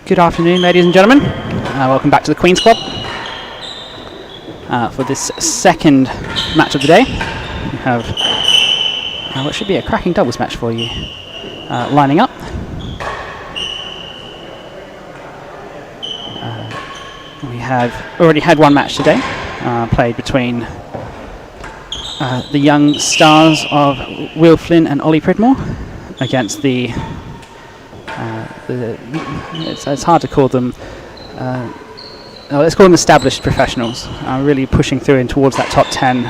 Good afternoon, ladies and gentlemen. Welcome back to the Queen's Club. For this second match of the day, we have what should be a cracking doubles match for you lining up. We have already had one match today, played between the young stars of Will Flynn and Ollie Pridmore against it's hard to call them, let's call them established professionals, really pushing through in towards that top 10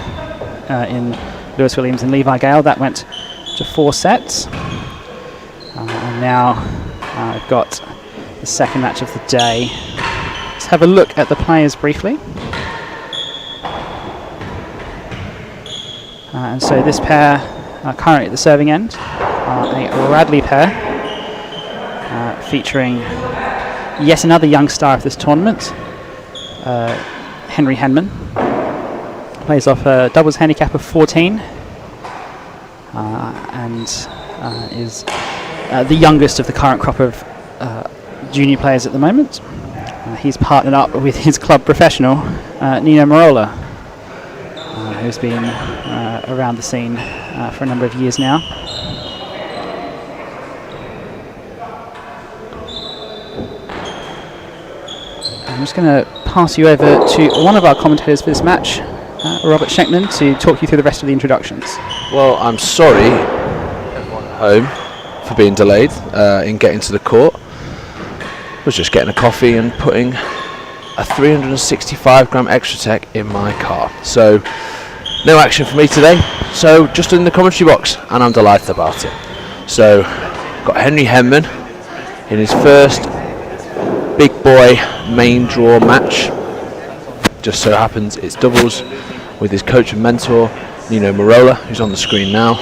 in Lewis Williams and Levi Gale. That went to 4 sets. And now I've got the second match of the day. Let's have a look at the players briefly. And so this pair are currently at the serving end, a Radley pair, featuring yet another young star of this tournament, Henman. Plays off a doubles handicap of 14 and is the youngest of the current crop of junior players at the moment. He's partnered up with his club professional, Nino Merola, who's been around the scene for a number of years now. I'm just going to pass you over to one of our commentators for this match, Robert Schenkman, to talk you through the rest of the introductions. Well, I'm sorry, everyone at home, for being delayed in getting to the court. I was just getting a coffee and putting a 365 gram Extra Tech in my car. So, no action for me today. So, just in the commentary box, and I'm delighted about it. So, got Henman in his first big boy main draw match. Just so happens it's doubles with his coach and mentor Nino Merola, who's on the screen now,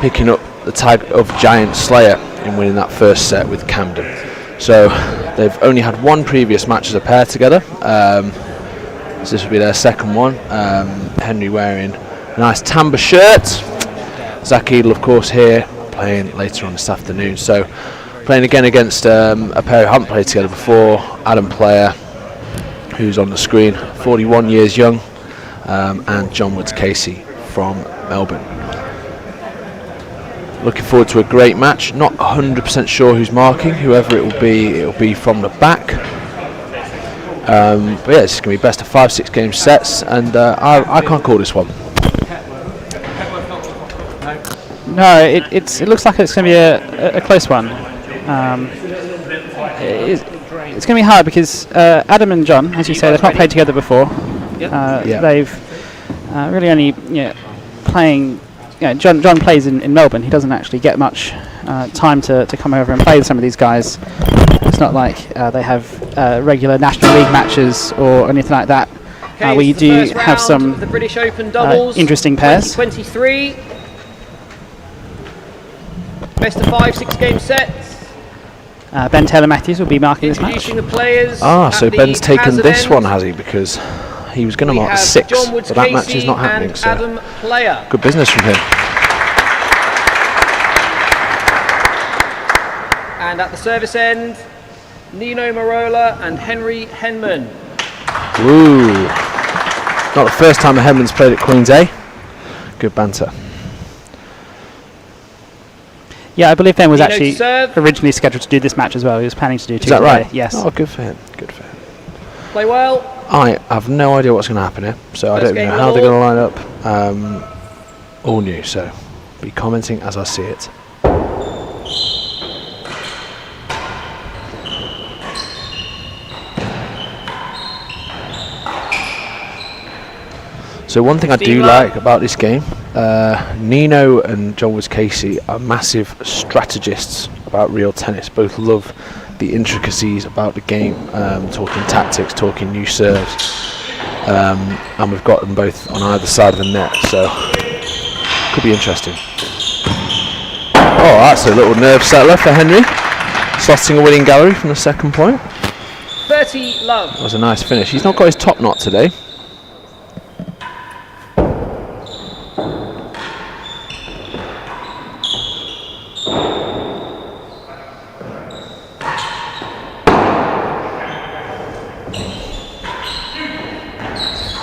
picking up the tag of Giant Slayer in winning that first set with Camden. So they've only had one previous match as a pair together, so this will be their second one. Henry wearing a nice Tamba shirt, Zach Edel of course here playing later on this afternoon. So playing again against a pair who haven't played together before, Adam Player, who's on the screen, 41 years young, and John Woods Casey from Melbourne. Looking forward to a great match. Not 100% sure who's marking. Whoever it will be from the back. But yeah, it's going to be best of 5-6 game sets, and I can't call this one. No, it looks like it's going to be a close one. It's going to be hard because Adam and John, as you say, they've not played together before. They've really only playing. John plays in Melbourne. He doesn't actually get much time to come over and play with some of these guys. It's not like they have regular National League matches or anything like that, where you do have some the British Open doubles interesting pairs. 2023. Best of 5-6 game sets. Ben Taylor-Matthews will be marking this match. Introducing the players. So Ben's taken this one, has he? Because he was going to mark 6, but that match is not happening. So Adam Player. Good business from him. And at the service end, Nino Merola and Henman. Ooh. Not the first time the Henman's played at Queen's A. Good banter. Yeah, I believe Ben was actually originally scheduled to do this match as well. He was planning to do 2 Is that today. right? Yes. Oh, good for him. Good for him. Play well. I have no idea what's going to happen here, so I don't know how they're going to line up. All new, so be commenting as I see it. So one thing I do like about this game, Nino and John Woods Casey are massive strategists about real tennis. Both love the intricacies about the game, talking tactics, talking new serves, and we've got them both on either side of the net, so could be interesting. Oh, that's a little nerve settler for Henry, slotting a winning gallery from the second point. 30 love. That was a nice finish. He's not got his top knot today.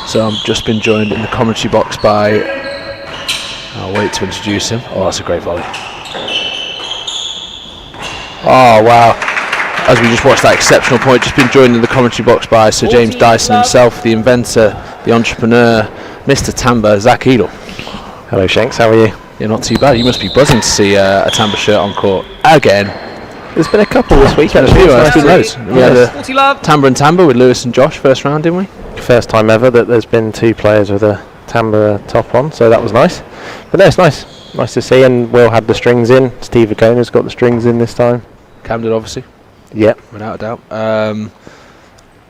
So I've just been joined in the commentary box by, I'll wait to introduce him. Oh, that's a great volley. Oh, wow. As we just watched that exceptional point, just been joined in the commentary box by Sir James Dyson himself, the inventor, the entrepreneur, Mr. Tamba, Zach Edel. Hello Shanks, how are you? Yeah, not too bad. You must be buzzing to see a Tamba shirt on court again. There's been a couple this week. There's been loads. We had a 40 love. Tamba and Tamba with Lewis and Josh first round, didn't we? First time ever that there's been 2 players with a Tamba top on, so that was nice. But no, it's nice to see. And Will had the strings in. Steve Agona's got the strings in this time. Camden, obviously. Yep. Without a doubt. Yeah,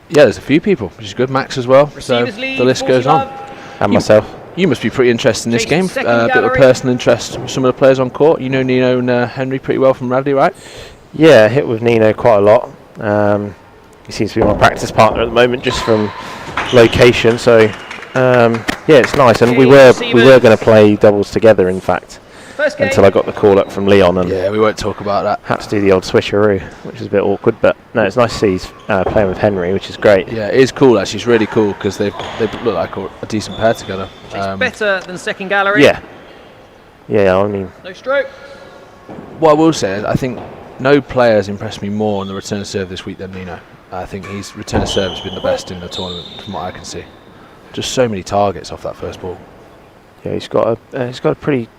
there's a few people, which is good. Max as well. So the list goes on. And myself. You must be pretty interested in this game. A bit of gallery. personal interest with some of the players on court. You know Nino and Henry pretty well from Radley, right? Yeah, I hit with Nino quite a lot. He seems to be my practice partner at the moment, just from location. So yeah, it's nice. And we were going to play doubles together, in fact, until I got the call up from Leon, and yeah, we won't talk about that. had to do the old switcheroo, which is a bit awkward. But no, it's nice to see he's playing with Henry, which is great. Yeah, it is cool actually. It's really cool because they look like a decent pair together. It's better than second gallery. Yeah. Yeah, I mean, No stroke. What I will say is I think no player has impressed me more on the return of serve this week than Nino. I think his return of serve has been the best in the tournament from what I can see. Just so many targets off that first ball. yeah, he's got a pretty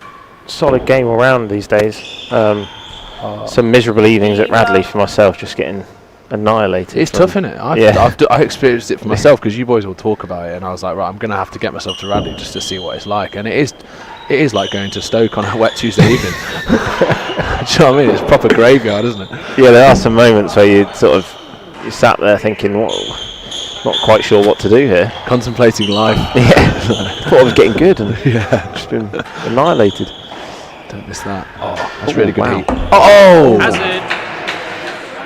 solid game all round these days. Some miserable evenings at Radley for myself, just getting annihilated. It's tough, isn't it? I experienced it for myself because you boys will talk about it, and I was like, right, I'm going to have to get myself to Radley just to see what it's like. And it is like going to Stoke on a wet Tuesday evening. Do you know what I mean? It's proper graveyard, isn't it? Yeah, there are some moments where you sat there thinking, not quite sure what to do here. Contemplating life. Yeah, thought I was getting good, and just been annihilated. Don't miss that. Oh, that's really good wow. heat. Oh! Hazard.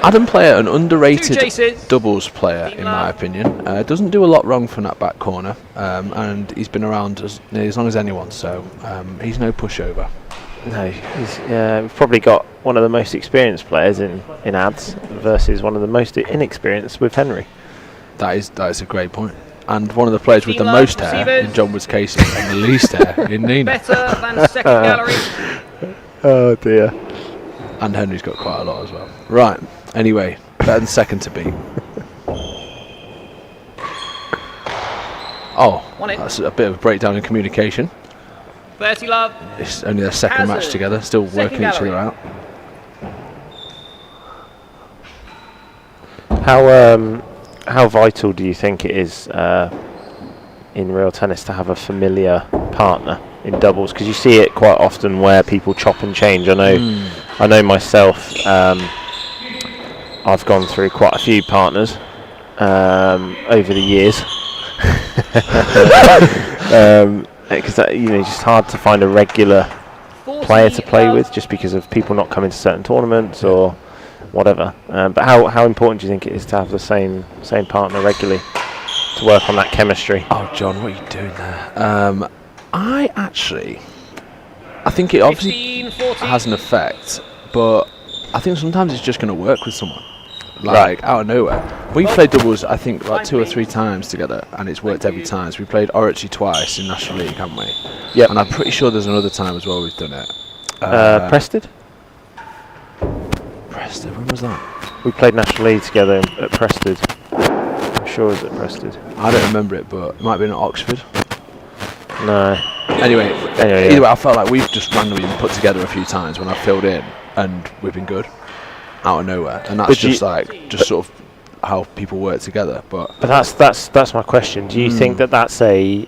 Adam Player, an underrated 2 chases. doubles player, in my opinion. Doesn't do a lot wrong from that back corner, and he's been around as long as anyone, so he's no pushover. No, we've probably got one of the most experienced players in ads versus one of the most inexperienced with Henry. That is a great point. And one of the players with the Team most love, hair receivers. in John Wood's case and the least hair in Nina. Better than second gallery. Oh dear. And Henry's got quite a lot as well. Right, anyway, better than second to beat. Oh, Won it. that's a bit of a breakdown in communication. 30 love. It's only their second match Hazard. together, still Second working each other gallery. out. How vital do you think it is in real tennis to have a familiar partner in doubles? Because you see it quite often where people chop and change. I know myself. I've gone through quite a few partners over the years. Because it's just hard to find a regular 40 player to play love. with, just because of people not coming to certain tournaments or whatever. But how important do you think it is to have the same partner regularly to work on that chemistry? Oh, John, what are you doing there? I think it obviously 15, 40. has an effect, but I think sometimes it's just going to work with someone. Right. Out of nowhere. We've played doubles, I think, like 2 or 3 times together, and it's worked every time. So we played Oratory twice in National League, haven't we? Yep. And I'm pretty sure there's another time as well we've done it. Preston? Preston, when was that? We played National League together at Preston. I'm sure it was at Preston. I don't remember it, but it might have been at Oxford. No. Anyway, yeah. either way, I felt like we've just randomly been put together a few times when I filled in, and we've been good. Out of nowhere, and that's But just sort of how people work together. But that's my question. Do you think that's a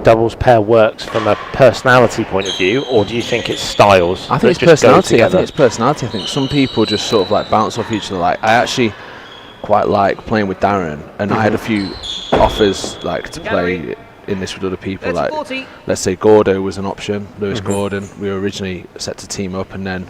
doubles pair works from a personality point of view, or do you think it's styles? I think it's personality. I think some people just sort of like bounce off each other. Like I actually quite like playing with Darren, and I had a few offers like to play in this with other people. Like 40. let's say Gordo was an option, Lewis Gordon. We were originally set to team up, and then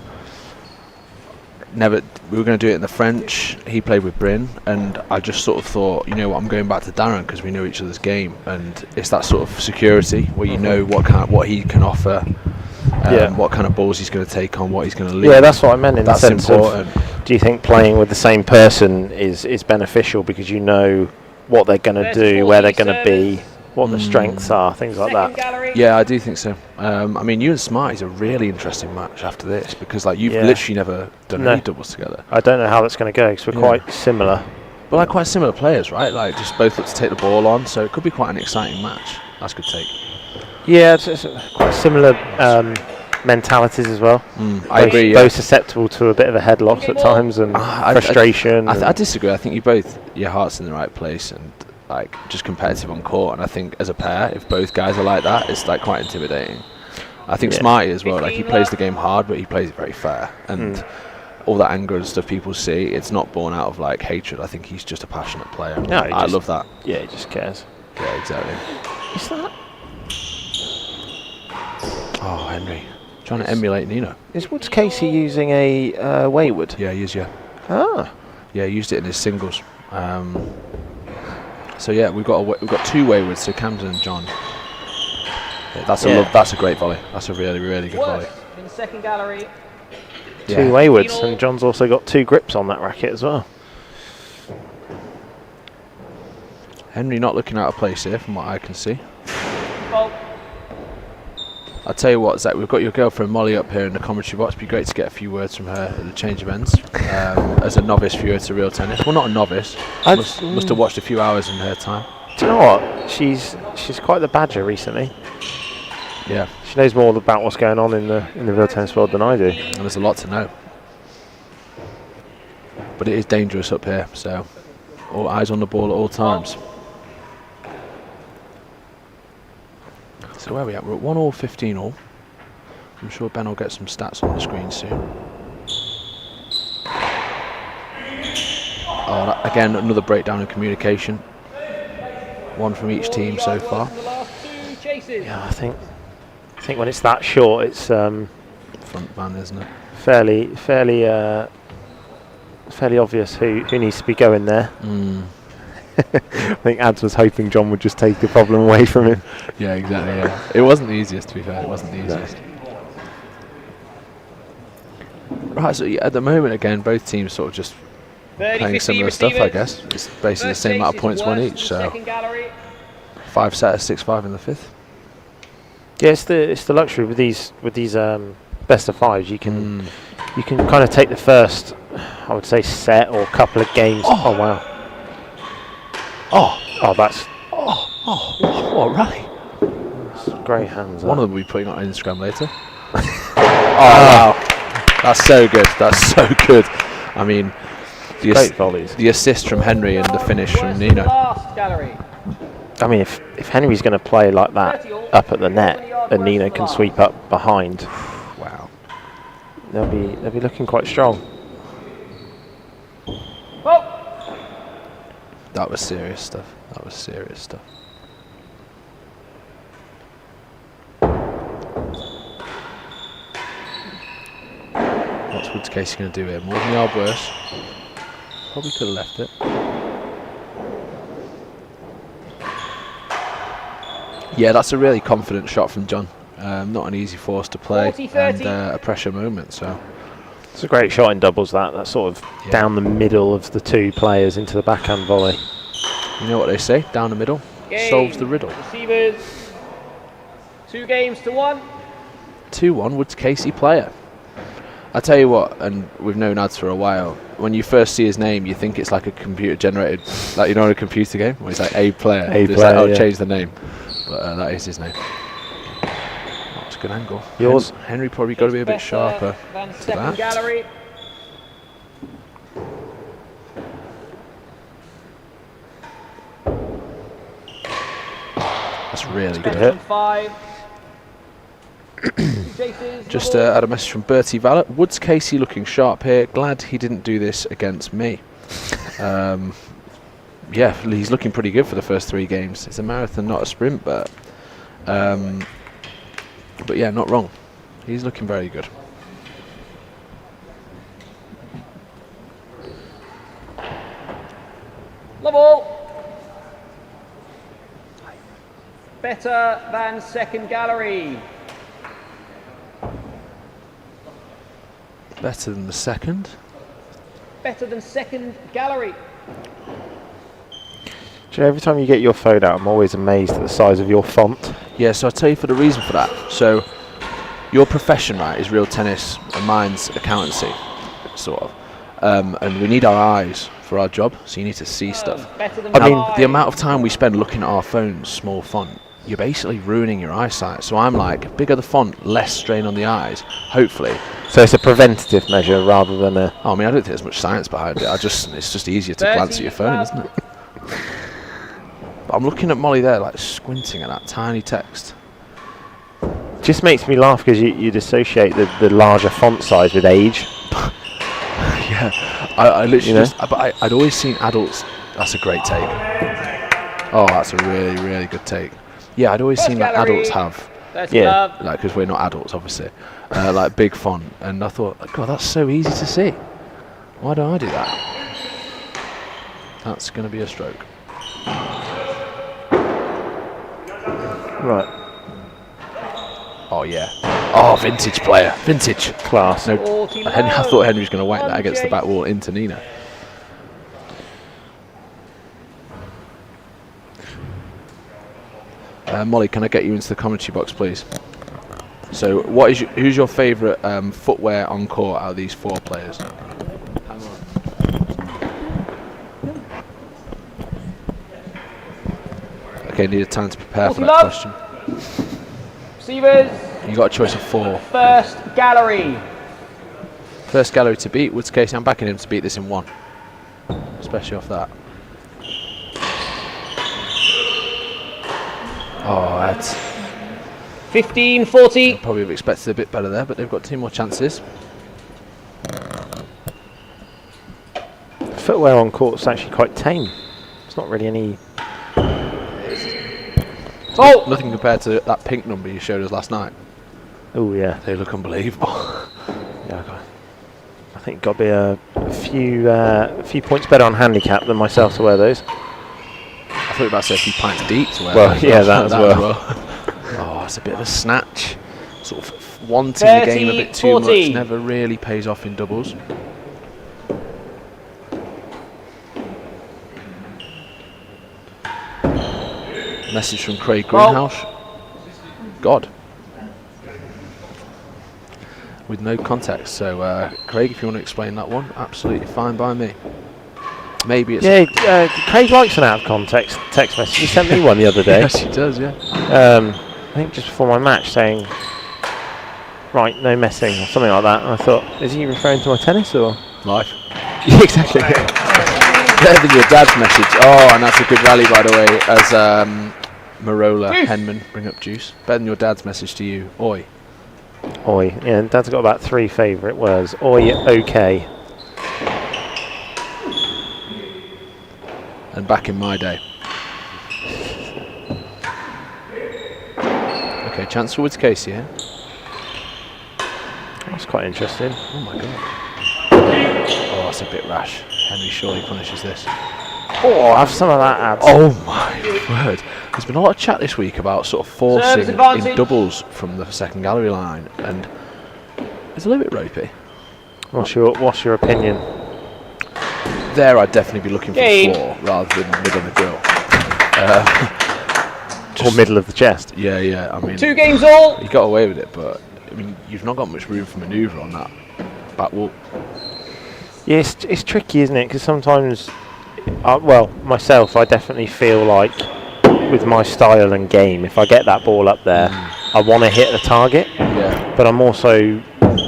we were going to do it in the French. He played with Bryn, and I just sort of thought, you know what, I'm going back to Darren because we know each other's game, and it's that sort of security where you know what he can offer, what kind of balls he's going to take on, what he's going to leave. Yeah, that's what I meant in that's the sense important. of, do you think playing with the same person is beneficial because you know what they're going to do, where they're going to be, service. what the strengths are, things like Second that. gallery. Yeah, I do think so. I mean, you and Smarty's a really interesting match after this because, like, you've Yeah. literally never done No. any doubles together. I don't know how that's going to go because we're Yeah. quite similar. But like quite similar players, right? Like just both look to take the ball on, so it could be quite an exciting match. That's a good take. Yeah, it's quite similar mentalities as well. I agree. Yeah. Both susceptible to a bit of a head loss at times and frustration. I disagree. I think your heart's in the right place and like just competitive on court. And I think as a pair, if both guys are like that, it's like quite intimidating. I think Smarty as well. Like he plays the game hard, but he plays it very fair. And all that anger and stuff people see, it's not born out of like hatred. I think he's just a passionate player. No, I love that. Yeah, he just cares. Yeah, exactly. Is that? Oh, Henry. Trying to emulate Nino. Is Woods Casey using a Wayward? Yeah, he is, yeah. Ah. Yeah, he used it in his singles. So yeah, we've got two Waywards, so Camden and John. Yeah, that's a great volley. That's a really, really good volley. In the second gallery. Two Waywards, and John's also got 2 grips on that racket as well. Henry not looking out of place here from what I can see. Fault. I'll tell you what, Zach, we've got your girlfriend Molly up here in the commentary box. It'd be great to get a few words from her at the change of ends. As a novice viewer to real tennis. Well, not a novice. Must have watched a few hours in her time. Do you know what? She's quite the badger recently. Yeah. She knows more about what's going on in the real tennis world than I do. And there's a lot to know. But it is dangerous up here, so all eyes on the ball at all times. So where are we at? We're at 1 all, 15 all. I'm sure Ben will get some stats on the screen soon. Oh, again, another breakdown in communication. One from each team so far. Yeah, I think when it's that short, it's front man, isn't it? fairly obvious who needs to be going there. I think Ads was hoping John would just take the problem away from him. Yeah, exactly. Yeah, it wasn't the easiest, to be fair. It wasn't the easiest. Right, so yeah, at the moment, again, both teams sort of just playing similar stuff, I guess. It's basically the same amount of points won each, so 5 setters, 6-5 in the 5th. Yeah, it's the luxury with these best of 5s. You can kind of take the first, I would say, set or couple of games. Oh wow. That's What a rally. great hands. One of them will be putting on Instagram later. Wow. That's so good. That's so good. I mean, Great volleys. The assist from Henry and the finish from Nino. I mean, if Henry's going to play like that up at the net, and Nino can sweep up behind, Wow. they'll be looking quite strong. That was serious stuff. That was serious stuff. What's Woods Casey going to do here? More than a yard worse. Probably could have left it. Yeah, that's a really confident shot from John. Not an easy force to play 40-30. and a pressure moment. So It's a great shot in doubles. That's sort of down the middle of the 2 players into the backhand volley. you know what they say? Down the middle solves the riddle. Receivers. 2 games to 1. 2-1 Woods Casey player. I tell you what, and we've known Ads for a while. When you first see his name, you think it's like a computer generated, like in a computer game where it's like a player. Change the name, but that is his name. That's a good angle. Yours? Henry probably got to be a bit sharper to that. Gallery. That's really good. Hit. 5. Just had a message from Bertie Vallet. Woods Casey looking sharp here. Glad he didn't do this against me. Yeah, he's looking pretty good for the first 3 games. It's a marathon, not a sprint, but yeah, not wrong. He's looking very good. Level. Better than second gallery. Better than the second. Better than second gallery. Do you know, every time you get your phone out, I'm always amazed at the size of your font. Yeah, so I'll tell you for the reason for that. So your profession, right, is real tennis, and mine's accountancy, sort of. And we need our eyes for our job, so you need to see stuff. I mean, the amount of time we spend looking at our phones, small font, you're basically ruining your eyesight. So I'm like, bigger the font, less strain on the eyes, hopefully. So it's a preventative measure rather than a... Oh, I mean, I don't think there's much science behind it. It's just easier to glance at your phone, isn't it? But I'm looking at Molly there, like squinting at that tiny text. Just makes me laugh because you'd associate the larger font size with age. Yeah, I literally but I'd always seen adults. That's a great take. Oh, that's a really, really good take. Yeah, I'd always seen that adults have. Yeah, like, because we're not adults, obviously. Like big font, and I thought, oh, God, that's so easy to see. Why don't I do that? That's going to be a stroke. Right. Oh yeah. Oh, vintage player, vintage. Class. No, I thought Henry was going to whack that against the back wall into Nina. Molly, can I get you into the commentary box, please? So, who's your favourite footwear on court out of these 4 players? Hang on. Okay, needed time to prepare for that question. Receivers. You got a choice of 4. First gallery. First gallery to beat. Woods Casey, I'm backing him to beat this in 1. Especially off that. Oh, that's 15-40. probably have expected a bit better there, but they've got 2 more chances. Footwear on court's actually quite tame. It's not really any... Oh! Nothing compared to that pink number you showed us last night. Oh yeah, They look unbelievable. yeah. I think got to be a few points better on handicap than myself to wear those. I thought you were about to say a few pints deep to wear. Well, yeah, that as well. Oh, it's a bit of a snatch. Sort of wanting the game a bit too much never really pays off in doubles. Message from Craig Greenhouse. God. With no context. So, Craig, if you want to explain that one, absolutely fine by me. Maybe it's... Yeah, Craig likes an out-of-context text message. He sent me one the other day. Yes, he does, yeah. I think just before my match saying, right, no messing, or something like that. And I thought, is he referring to my tennis, or...? Life. Yeah, exactly. Better than your dad's message. Oh, and that's a good rally, by the way, as Merola, Henman bring up juice. Better than your dad's message to you. Oi. Oi. Yeah, and Dad's got about 3 favourite words. Oi, okay. And back in my day. Okay, chance for Woods Casey here. That's quite interesting. Oh my god. Oh, that's a bit rash. Henry surely punishes this. Oh, have some of that, Ads. Oh my word. There's been a lot of chat this week about sort of forcing in doubles from the second gallery line, and it's a little bit ropey. What's your opinion? There I'd definitely be looking for the floor rather than middle of the grill. Or middle of the chest. Yeah, I mean... 2 games all! You got away with it, but I mean, you've not got much room for manoeuvre on that back wall. Yeah, it's tricky, isn't it? Because sometimes, well, myself, I definitely feel like with my style and game, if I get that ball up there, I want to hit the target. Yeah. But I'm also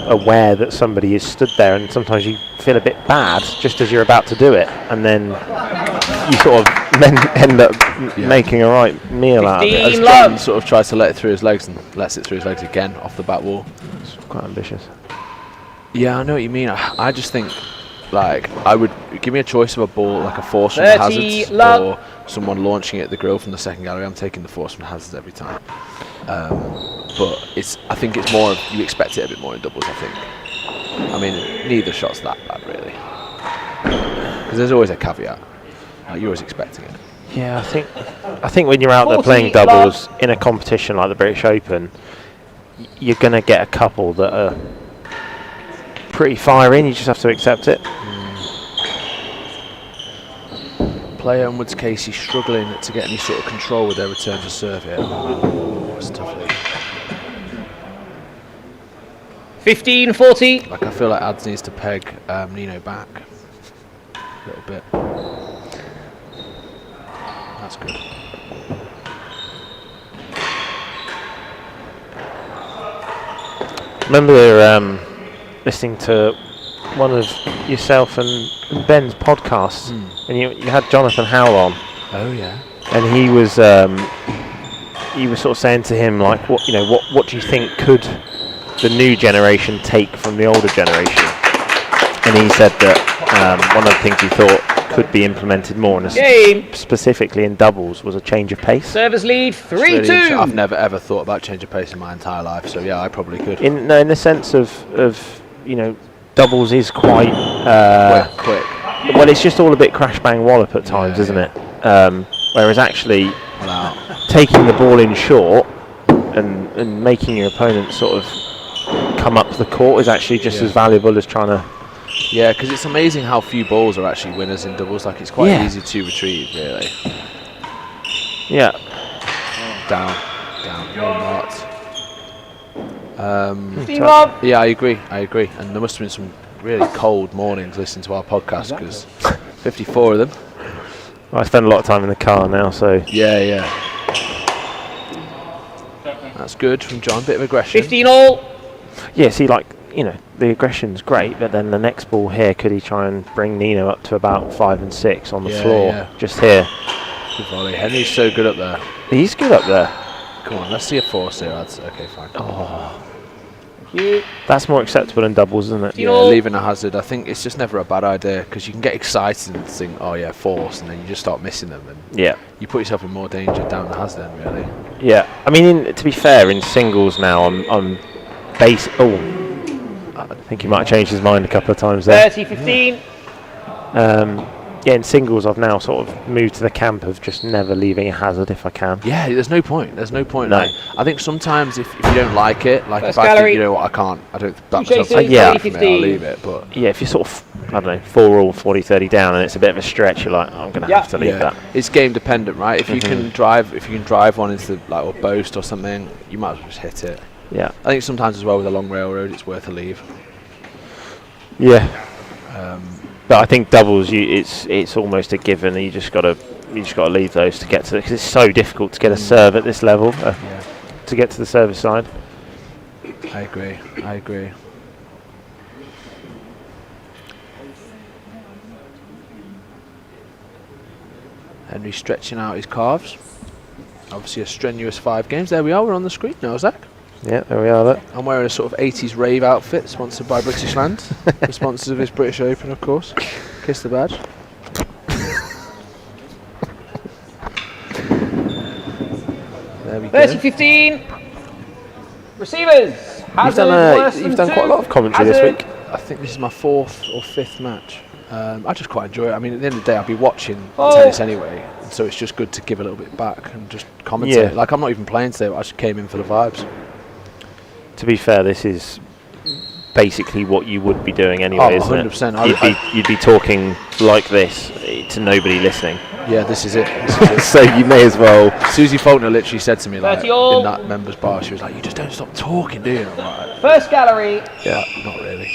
aware that somebody is stood there, and sometimes you feel a bit bad just as you're about to do it, and then you sort of then end up making a right meal out of it. As John sort of tries to let it through his legs and lets it through his legs again off the back wall. It's quite ambitious. Yeah, I know what you mean. I just think, like, I would give me a choice of a ball, like a force from the hazards, or someone launching it at the grill from the second gallery. I'm taking the force from the hazards every time. But I think it's more of, you expect it a bit more in doubles, I think. I mean, neither shot's that bad, really. Because there's always a caveat. Like, you're always expecting it. Yeah, I think when you're out there playing doubles in a competition like the British Open, you're going to get a couple that are pretty firing. You just have to accept it. Player and Woods Casey struggling to get any sort of control with their return to serve here. It's a tough lead. 15-40. Like, I feel like Ads needs to peg Nino back a little bit. That's good. Remember listening to one of yourself and Ben's podcasts, and you had Jonathan Howell on. Oh yeah. And he was sort of saying to him, like, what do you think could the new generation take from the older generation? And he said that one of the things he thought could be implemented more, and specifically in doubles, was a change of pace. Servers lead 3-2. I've never ever thought about change of pace in my entire life, so yeah, I probably could. In the sense of doubles is quite quick. Well, it's just all a bit crash bang wallop at times, isn't it? Whereas actually taking the ball in short and making your opponent sort of come up the court is actually just as valuable as trying to. Yeah, because it's amazing how few balls are actually winners in doubles. Like, it's quite easy to retrieve, really. Yeah. Down, no not. Yeah, I agree. And there must have been some really cold mornings listening to our podcast, because 54 of them. I spend a lot of time in the car now, so. Yeah. That's good from John. Bit of aggression. 15-all. Yeah, see, the aggression's great, but then the next ball here, could he try and bring Nino up to about 5 and 6 on the floor? Just here. Good volley. Henry's so good up there. He's good up there. Come on, let's see a force here. Okay, fine. Oh. That's more acceptable in doubles, isn't it? Yeah, leaving a hazard. I think it's just never a bad idea, because you can get excited and think, oh yeah, force, and then you just start missing them, and you put yourself in more danger down the hazard end, really. Yeah, I mean, to be fair, in singles now, I'm base. Oh, I think he might have changed his mind a couple of times there. 30-15. Yeah, in singles, I've now sort of moved to the camp of just never leaving a hazard if I can. Yeah, there's no point. No. Like, I think sometimes if you don't like it, like First if I gallery. think, I don't back myself Chases, up, 30-15. I'll leave it. But Yeah, if you're sort of, I don't know, 4-all, 40-30 down, and it's a bit of a stretch, you're like, I'm going to have to leave that. It's game dependent, right? If you can drive one into or boast or something, you might as well just hit it. Yeah. I think sometimes as well with a long railroad, it's worth a leave. Yeah. But I think doubles, it's almost a given. You just got to leave those to get to, because it's so difficult to get a serve at this level to get to the service side. I agree. Henry stretching out his calves. Obviously a strenuous 5 games. There we are. We're on the screen now, Zach. Yeah, there we are. Look. I'm wearing a sort of 80s rave outfit, sponsored by British Land. The sponsors of this British Open, of course. Kiss the badge. There we go. 30-15. Receivers. You've done quite a lot of commentary this week. I think this is my 4th or 5th match. I just quite enjoy it. I mean, at the end of the day, I'll be watching tennis anyway, so it's just good to give a little bit back and just commentate. Yeah. Like, I'm not even playing today, but I just came in for the vibes. To be fair, this is basically what you would be doing anyway, isn't 100%. it? You'd be talking like this to nobody listening. Yeah, this is it. So you may as well. Susie Faulkner literally said to me, like, 30-all. in that members bar, she was like, "You just don't stop talking, do you?" I'm like, First gallery. yeah, not really.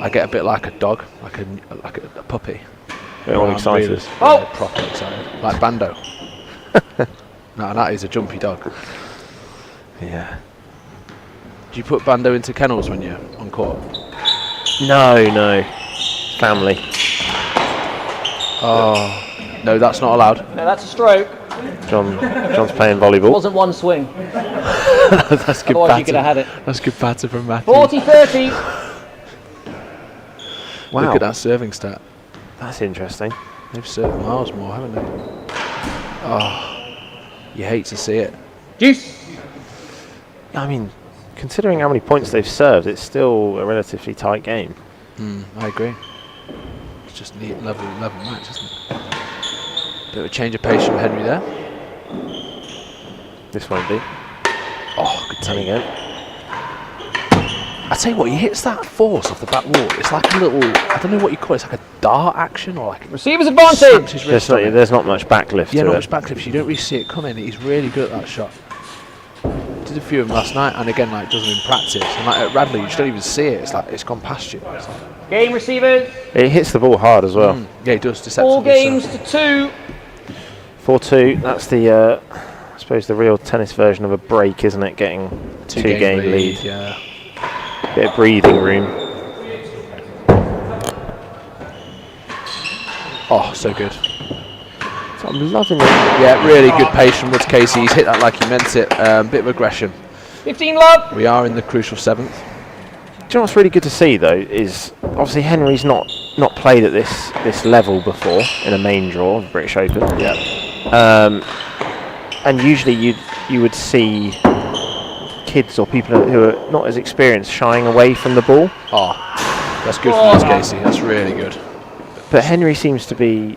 I get a bit like a dog, like a puppy. They're all excited. Really, proper excited, like Bando. No, that is a jumpy dog. Yeah. Do you put Bando into kennels when you're on court? No. Family. Oh, no, that's not allowed. No, that's a stroke. John's playing volleyball. Wasn't one swing. That's good Otherwise you patter. could have had it. That's good patter from Matthew. 40-30. Wow. Look at that serving stat. That's interesting. They've served miles more, haven't they? Oh, you hate to see it. Juice. I mean, considering how many points they've served, it's still a relatively tight game. I agree. It's just neat level match, isn't it? Bit of a change of pace from Henry there. This won't be. Oh, good Turning take. again. I tell you what, he hits that force off the back wall. It's like a little, I don't know what you call it. It's like a dart action or like. Receiver's advantage. There's not much backlift. Yeah, to not it. much backlift. So you don't really see it coming. He's really good at that shot. Did a few of them last night, and again, like does them in practice. And like at Radley, you just don't even see it. It's like it's gone past you. Game receivers. It hits the ball hard as well. Yeah, he does. 4 games to 2. 4-2. That's the, I suppose, the real tennis version of a break, isn't it? Getting two game lead. Yeah. Bit of breathing room. Oh, so good. So I'm loving it. Yeah, really good pace from Woods Casey. He's hit that like he meant it. Bit of aggression. 15 love. We are in the crucial 7th. Do you know what's really good to see though is obviously Henry's not played at this level before in a main draw of the British Open. Yeah. And usually you would see kids or people who are not as experienced shying away from the ball. Oh, that's good for Woods Casey. That's really good. But Henry seems to be,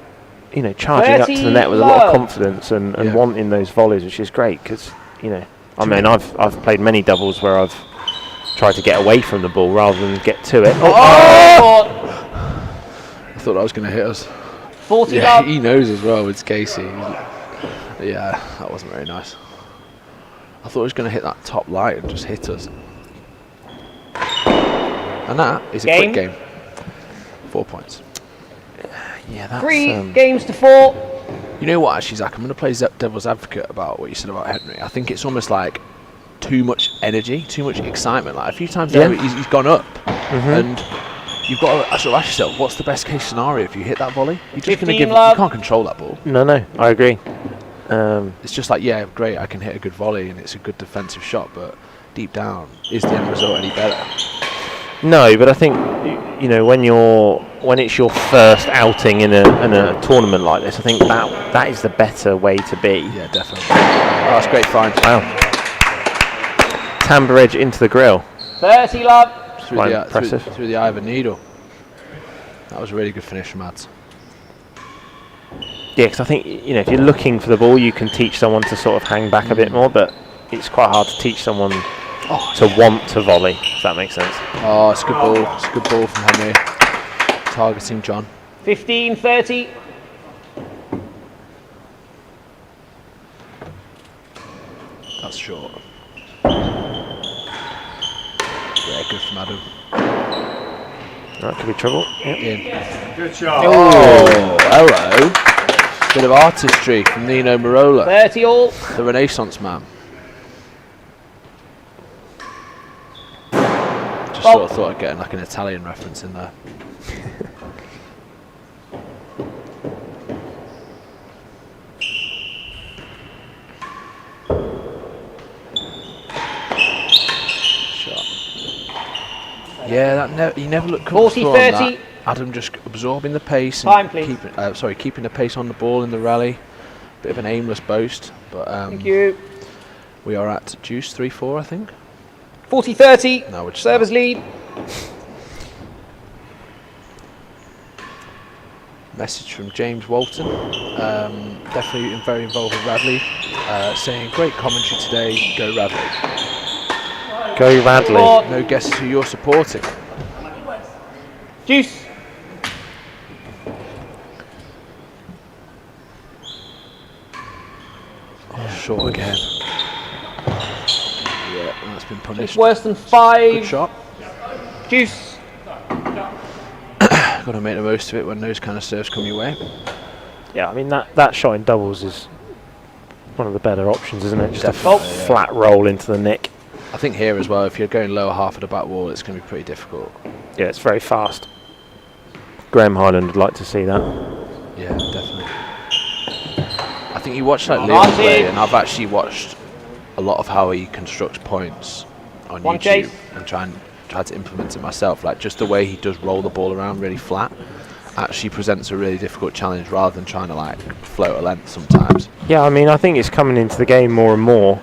charging up to the net with a lot of confidence and wanting those volleys, which is great because, I mean, I've played many doubles where I've tried to get away from the ball rather than get to it. I thought that was going to hit us. 40 Yeah, he knows as well, Woods Casey. Yeah, that wasn't very nice. I thought he was going to hit that top light and just hit us. And that is a quick game. 4 points. Yeah, that's 3 games to 4. You know what, actually, Zach? I'm going to play devil's advocate about what you said about Henry. I think it's almost like too much energy, too much excitement. Like a few times there, he's gone up, and you've got to sort of ask yourself, what's the best case scenario if you hit that volley? You're just going to give. You can't control that ball. No, I agree. It's just like, yeah, great, I can hit a good volley and it's a good defensive shot, but deep down, is the end result any better? No, but I think when it's your first outing in a tournament like this, I think that is the better way to be. Yeah, definitely. Oh, that's great find. Wow. Tambour edge into the grill. 30 love. Through the eye of a needle. That was a really good finish from Mads. Yeah, because I think if you're looking for the ball, you can teach someone to sort of hang back a bit more, but it's quite hard to teach someone to want to volley, if that makes sense. Oh, it's a good ball. It's a good ball from Henry. Targeting John. 15-30. That's short. Yeah, good from Adam. That could be trouble. Yep. In. Good shot. Oh, hello. Bit of artistry from Nino Merola. 30 all. The Renaissance man. Just sort of thought I'd get like an Italian reference in there. Yeah, he never looked comfortable 40-30. on that. Adam just absorbing the pace Time, and keeping the pace on the ball in the rally. Bit of an aimless boast, but thank you. We are at deuce 3-4, I think. 40-30. No, we're just servers lead. Message from James Walton, definitely very involved with Radley, saying great commentary today. Go Radley. Go Radley. No guesses who you're supporting. Deuce. Oh, short again. Yeah, that's been punished. It's worse than 5. Good shot. Deuce. Got to make the most of it when those kind of serves come your way. Yeah, I mean that shot in doubles is one of the better options, isn't it? Just definitely, a flat roll into the nick. I think here as well, if you're going lower half of the back wall, it's going to be pretty difficult. Yeah, it's very fast. Graham Highland would like to see that. Yeah, definitely. I think you watch like Leon play, and I've actually watched a lot of how he constructs points on YouTube and try to implement it myself. Like just the way he does roll the ball around really flat actually presents a really difficult challenge rather than trying to like float a length sometimes. Yeah, I mean I think it's coming into the game more and more.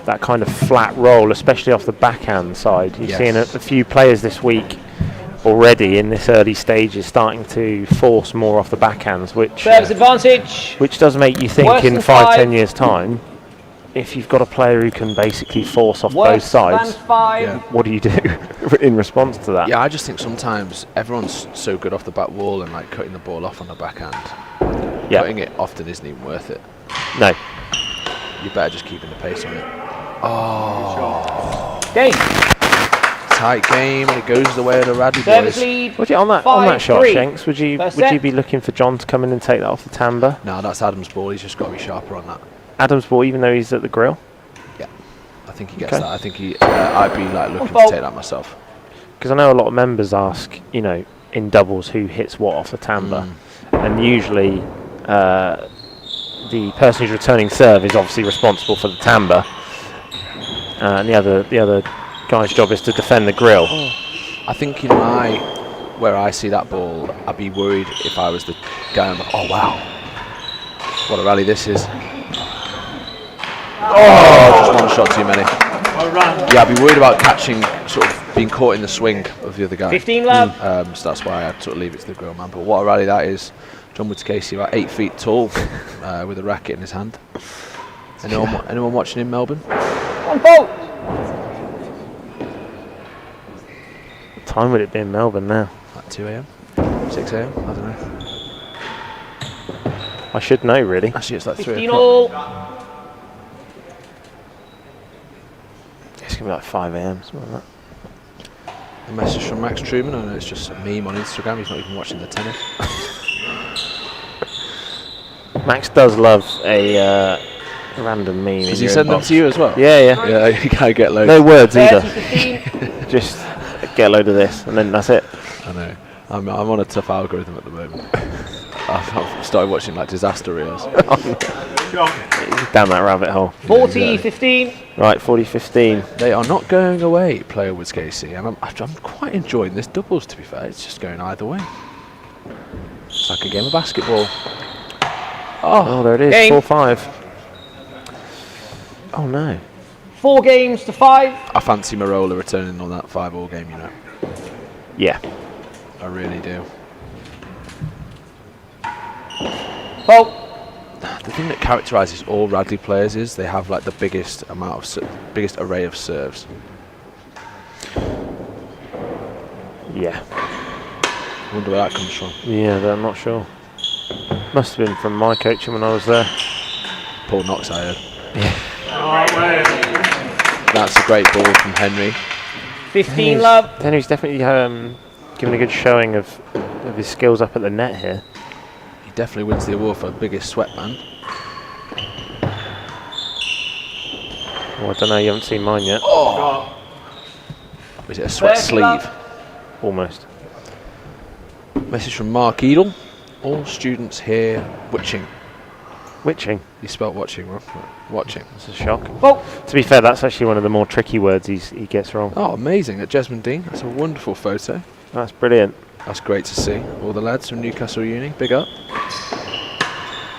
That kind of flat roll, especially off the backhand side. You're seeing a few players this week already in this early stages starting to force more off the backhands, which serves advantage. Which does make you think in 5-10 years time, if you've got a player who can basically force off both Worse sides, than 5. what do you do in response to that? Yeah, I just think sometimes everyone's so good off the back wall and like cutting the ball off on the backhand. Yeah. Cutting it often isn't even worth it. No. You're better just keeping the pace on it. Oh. Game. Tight game, and it goes the way of the Radley Service boys. lead. Would you, on that shot, 5-3. Shanks, would you First set. be looking for John to come in and take that off the timbre? No, that's Adam's ball. He's just got to be sharper on that. Adam's ball, even though he's at the grill? Yeah, I think he gets Okay. that. I think I'd be like looking to take that myself. Because I know a lot of members ask, you know, in doubles who hits what off the timbre, and usually the person who's returning serve is obviously responsible for the timbre, and the other guy's job is to defend the grill. I think where I see that ball, I'd be worried if I was the guy on the. Oh wow, what a rally this is! Oh, just one shot too many. Yeah, I'd be worried about catching, sort of being caught in the swing of the other guy. 15 love. So that's why I'd sort of leave it to the grill man. But what a rally that is! John Woods-Casey, about 8 feet tall, with a racket in his hand. Anyone watching in Melbourne? One fault. What time would it be in Melbourne now? Like 2 a.m, 6 a.m. I don't know. I should know, really. Actually, it's like 3 15 o'clock. all. It's going to be like 5 a.m, something like that. A message from Max Truman. I know it's just a meme on Instagram. He's not even watching the tennis. Max does love a random meme. Does he send them to you as well? Yeah. Yeah, you can't get loads. No words 30, either. 15. Just get a load of this, and then that's it. I know. I'm on a tough algorithm at the moment. I've started watching like disaster reels. Down that rabbit hole. 40, 15. Right, 40-15. They are not going away, player Woods-Casey, and I'm quite enjoying this doubles. To be fair, it's just going either way. It's like a game of basketball. Oh, there it is. Game. 4-5. Oh no. 4 games to 5. I fancy Merola returning on that 5-all game. You know, Yeah. I really do. Fault. The thing that characterises all Radley players is they have like the biggest array of serves. Yeah. Wonder where that comes from. Yeah, I'm not sure. Must have been from my coaching when I was there. Paul Knox, I heard. That's a great ball from Henry. 15 love. Henry's definitely given a good showing of his skills up at the net here. He definitely wins the award for biggest sweatband. Oh, I don't know, you haven't seen mine yet. Oh! Is it a sweat 30 sleeve? love. Almost. Message from Mark Edel. All students here witching. Witching. You spelt watching wrong. Watching. That's a shock. Fault. To be fair, that's actually one of the more tricky words he gets wrong. Oh, amazing. At Jesmond Dean. That's a wonderful photo. That's brilliant. That's great to see. All the lads from Newcastle Uni. Big up.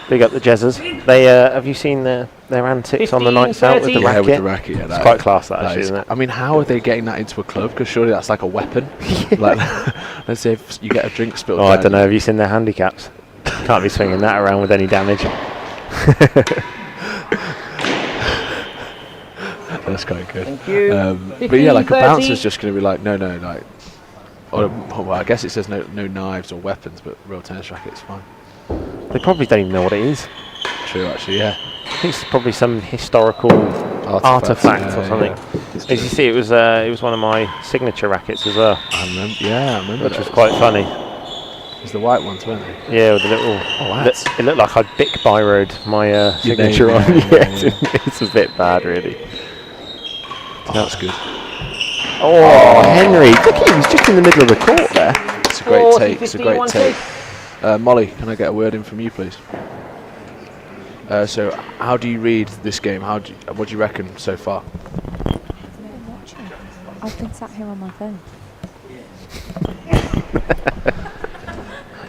Big up the Jezzers. They have you seen their antics on the 15, nights out with the 30. Yeah, racket? with the racket. Yeah, It's quite class, that that actually, is- isn't it? I mean, how are they getting that into a club? Because surely that's like a weapon. Like, let's say if you get a drink spilled. Oh, I down don't know. you- Have you seen their handicaps? Can't be swinging that around with any damage. That's quite good. Thank you. But yeah, like a 15, bouncer's 30. just going to be like, no, like. Or, well, I guess it says no knives or weapons, but real tennis racket's fine. They probably don't even know what it is. True, actually, yeah. I think it's probably some historical artifact yeah, or something. yeah. As you see, it was one of my signature rackets as well, I remember. which was quite funny. It was the white ones, weren't they? Yeah, with the little. that's- It looked like I'd Bic Byroad my signature name, on. yeah, Yeah, it's a bit bad, really. Oh, that's good. Oh, Henry! Look, he was just in the middle of the court there. It's a great 40, take. It's a 15, great one take. Molly, can I get a word in from you, please? So, how do you read this game? What do you reckon so far? I've been sat here on my phone.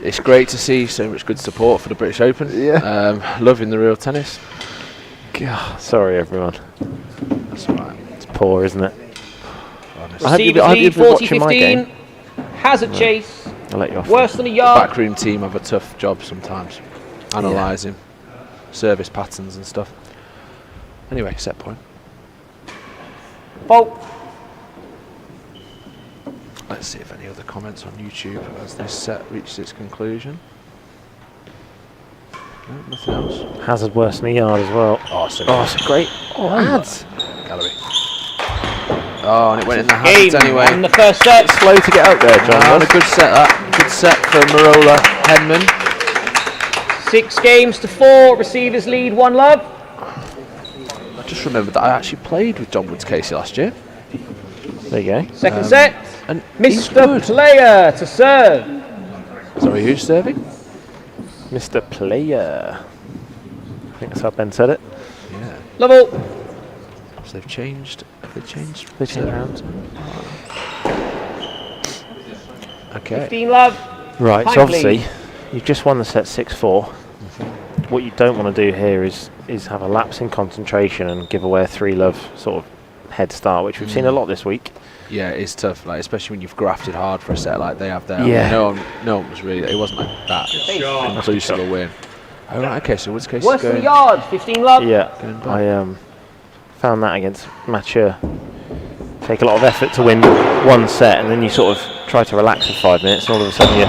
It's great to see so much good support for the British Open. Yeah. Loving the real tennis. God, sorry, everyone. That's all right. It's poor, isn't it? Honestly. I hope Receivers you- I hope lead you've been watching my 40-15. game. Hazard chase. I'll let you off. Worse than a yard. Backroom team have a tough job sometimes. Analysing service patterns and stuff. Anyway, set point. Fault. Let's see if any other comments on YouTube as this set reaches its conclusion. No, nothing else. Hazard worse than the yard as well. Oh, so it's a great ads. gallery. Oh, and it went in the hazards anyway. In the first set. Slow to get up there, John. A good set that. Good set for Merola Henman. 6 games to 4. Receivers lead 1-love. I just remembered that I actually played with John Woods Casey last year. There you go. Second set. And he's Mr. good. Player to serve. Sorry, who's serving? Mr. Player. I think that's how Ben said it. Yeah. Level. So they've changed. Have they changed? They changed around. Okay. 15 love. Right, Time, so obviously please. you've just won the set 6-4. What you don't want to do here is have a lapse in concentration and give away a 3-love sort of head start, which we've seen a lot this week. Yeah, it's tough, like especially when you've grafted hard for a set like they have there. Yeah. I mean, no one was really. It wasn't like that inclusive a win. Oh right, okay. So Woods Casey Worse than going. the yard. 15 love. Yeah, I found that against Mature. Take a lot of effort to win one set, and then you sort of try to relax for 5 minutes, and all of a sudden you're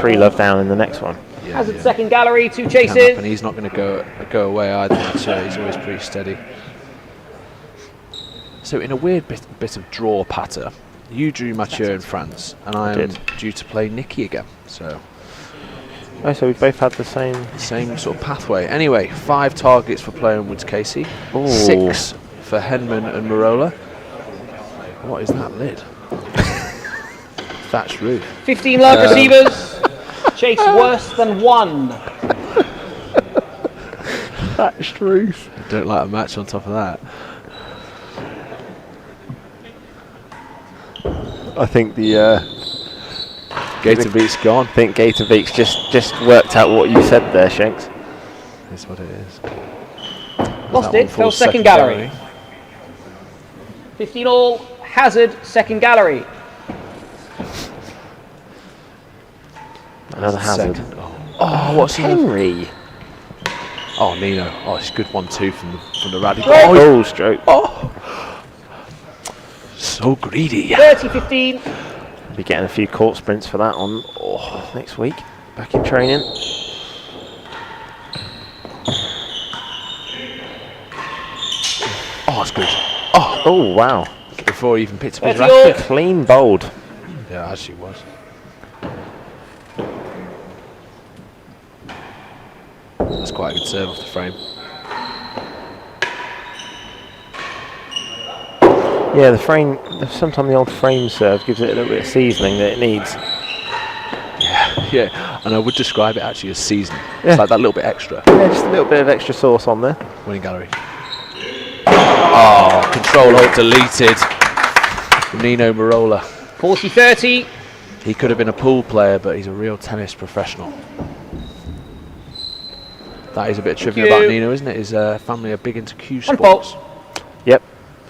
3-love down in the next one. Yeah, Hazard second gallery. 2 chases. And he's not going to go away either. Mature, he's always pretty steady. So in a weird bit of draw patter, you drew Mature in France, and I'm due to play Nikki again. So So we've both had the same sort of pathway. Anyway, 5 targets for player Woods Casey, 6 for Henman and Merola. What is that lid? Thatched roof. 15 love receivers. Chase worse than 1. thatched roof. Don't like a match on top of that. I think the Gator Beat's gone. I think Gator Beaks just worked out what you said there, Shanks. That's what it is. Lost That it. one Fell falls second gallery. 15 all. Hazard second gallery. Another hazard. Second. Oh, what's Henry? Oh, Nino. Oh, it's a good 1-2 from the radical. Goal stroke. So greedy. 30-15. Be getting a few court sprints for that on next week. Back in training. Oh, it's good. Oh wow! Before he even picked up his 30 all. racket. Clean bowled. Yeah, actually was. That's quite a good serve off the frame. Yeah, the frame. Sometimes the old frame serve gives it a little bit of seasoning that it needs. Yeah, and I would describe it actually as seasoning. Yeah. It's like that little bit extra. Yeah, just a little bit of extra sauce on there. Winning gallery. Oh, control hold deleted. Nino Merola. 40-30. He could have been a pool player, but he's a real tennis professional. That is a bit of trivia about Nino, isn't it? His family are big into cue sports. Yep.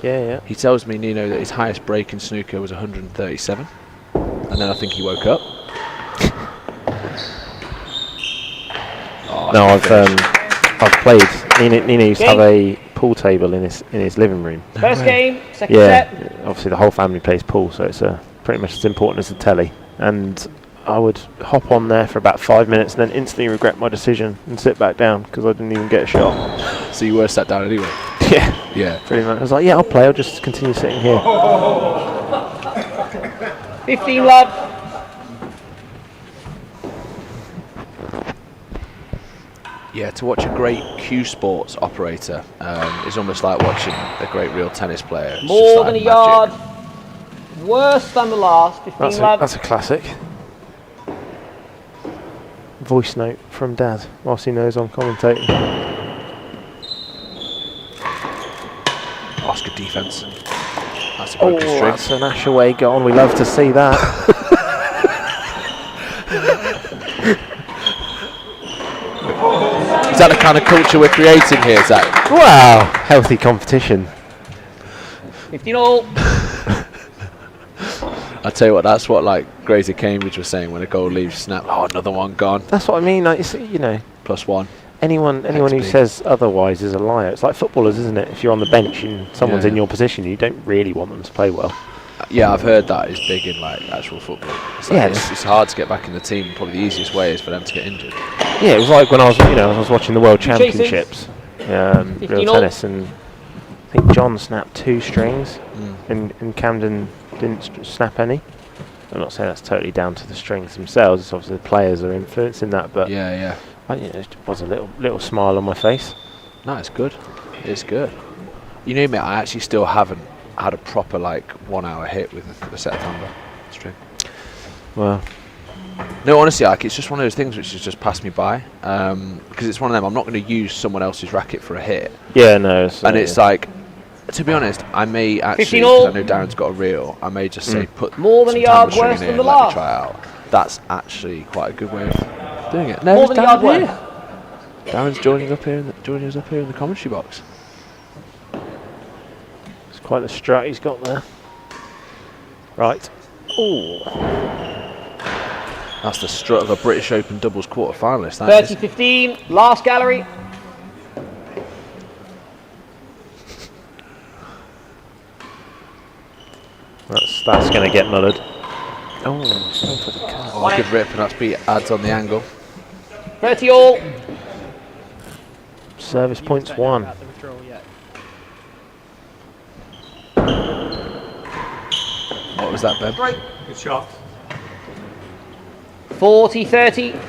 Yeah. He tells me, Nino, that his highest break in snooker was 137. And then I think he woke up. No, I've played. Nino used to have a pool table in his living room. First game, second Yeah, set. obviously the whole family plays pool, so it's pretty much as important as the telly. And I would hop on there for about 5 minutes and then instantly regret my decision and sit back down because I didn't even get a shot. So you were sat down anyway? Yeah. Pretty much. I was like, yeah, I'll play. I'll just continue sitting here. 15 love. Yeah, to watch a great cue sports operator is almost like watching a great real tennis player. It's More just than like a magic. yard. Worse than the last. 15 love. That's a classic. Voice note from Dad whilst he knows I'm commentating. Oscar defence. That's a broken string. That's an Ash away gone. We love to see that. Is that the kind of culture we're creating here, Zach? Wow, healthy competition. 15 all. I tell you what, that's what like Grazer Cambridge was saying when a goal leaves snap. Oh, another one gone. That's what I mean. Like, it's, +1. anyone who says otherwise is a liar. It's like footballers, isn't it? If you're on the bench and someone's in your position, you don't really want them to play well. Yeah, I've heard that is big in like actual football. It's like it's hard to get back in the team. Probably the easiest way is for them to get injured. Yeah, it was like when I was watching the World Championships, real tennis, and I think John snapped 2 strings, and Camden didn't snap any. I'm not saying that's totally down to the strings themselves. It's obviously the players are influencing that, but yeah. It was a little smile on my face. No, it's good. It's good. You know me, I actually still haven't had a proper 1 hour hit with a set of timbre string. Well, no, honestly, it's just one of those things which has just passed me by. Because it's one of them. I'm not going to use someone else's racket for a hit. Yeah, no. And it's like, to be honest, I may actually, because I know Darren's got a reel, I may just say put more than a yard worse than the last. Let me try it out. That's actually quite a good way of doing it. No, more than a yard worse. Darren's joining us up here in the commentary box. It's quite the strut he's got there. Right. Ooh. That's the strut of a British Open doubles quarter finalist. 30-15, last gallery. That's going to get mullered. Oh, good rip, and that's beat Ads on the angle. 30 all. Service points 1. What was that, Ben? Good shot. 40-30.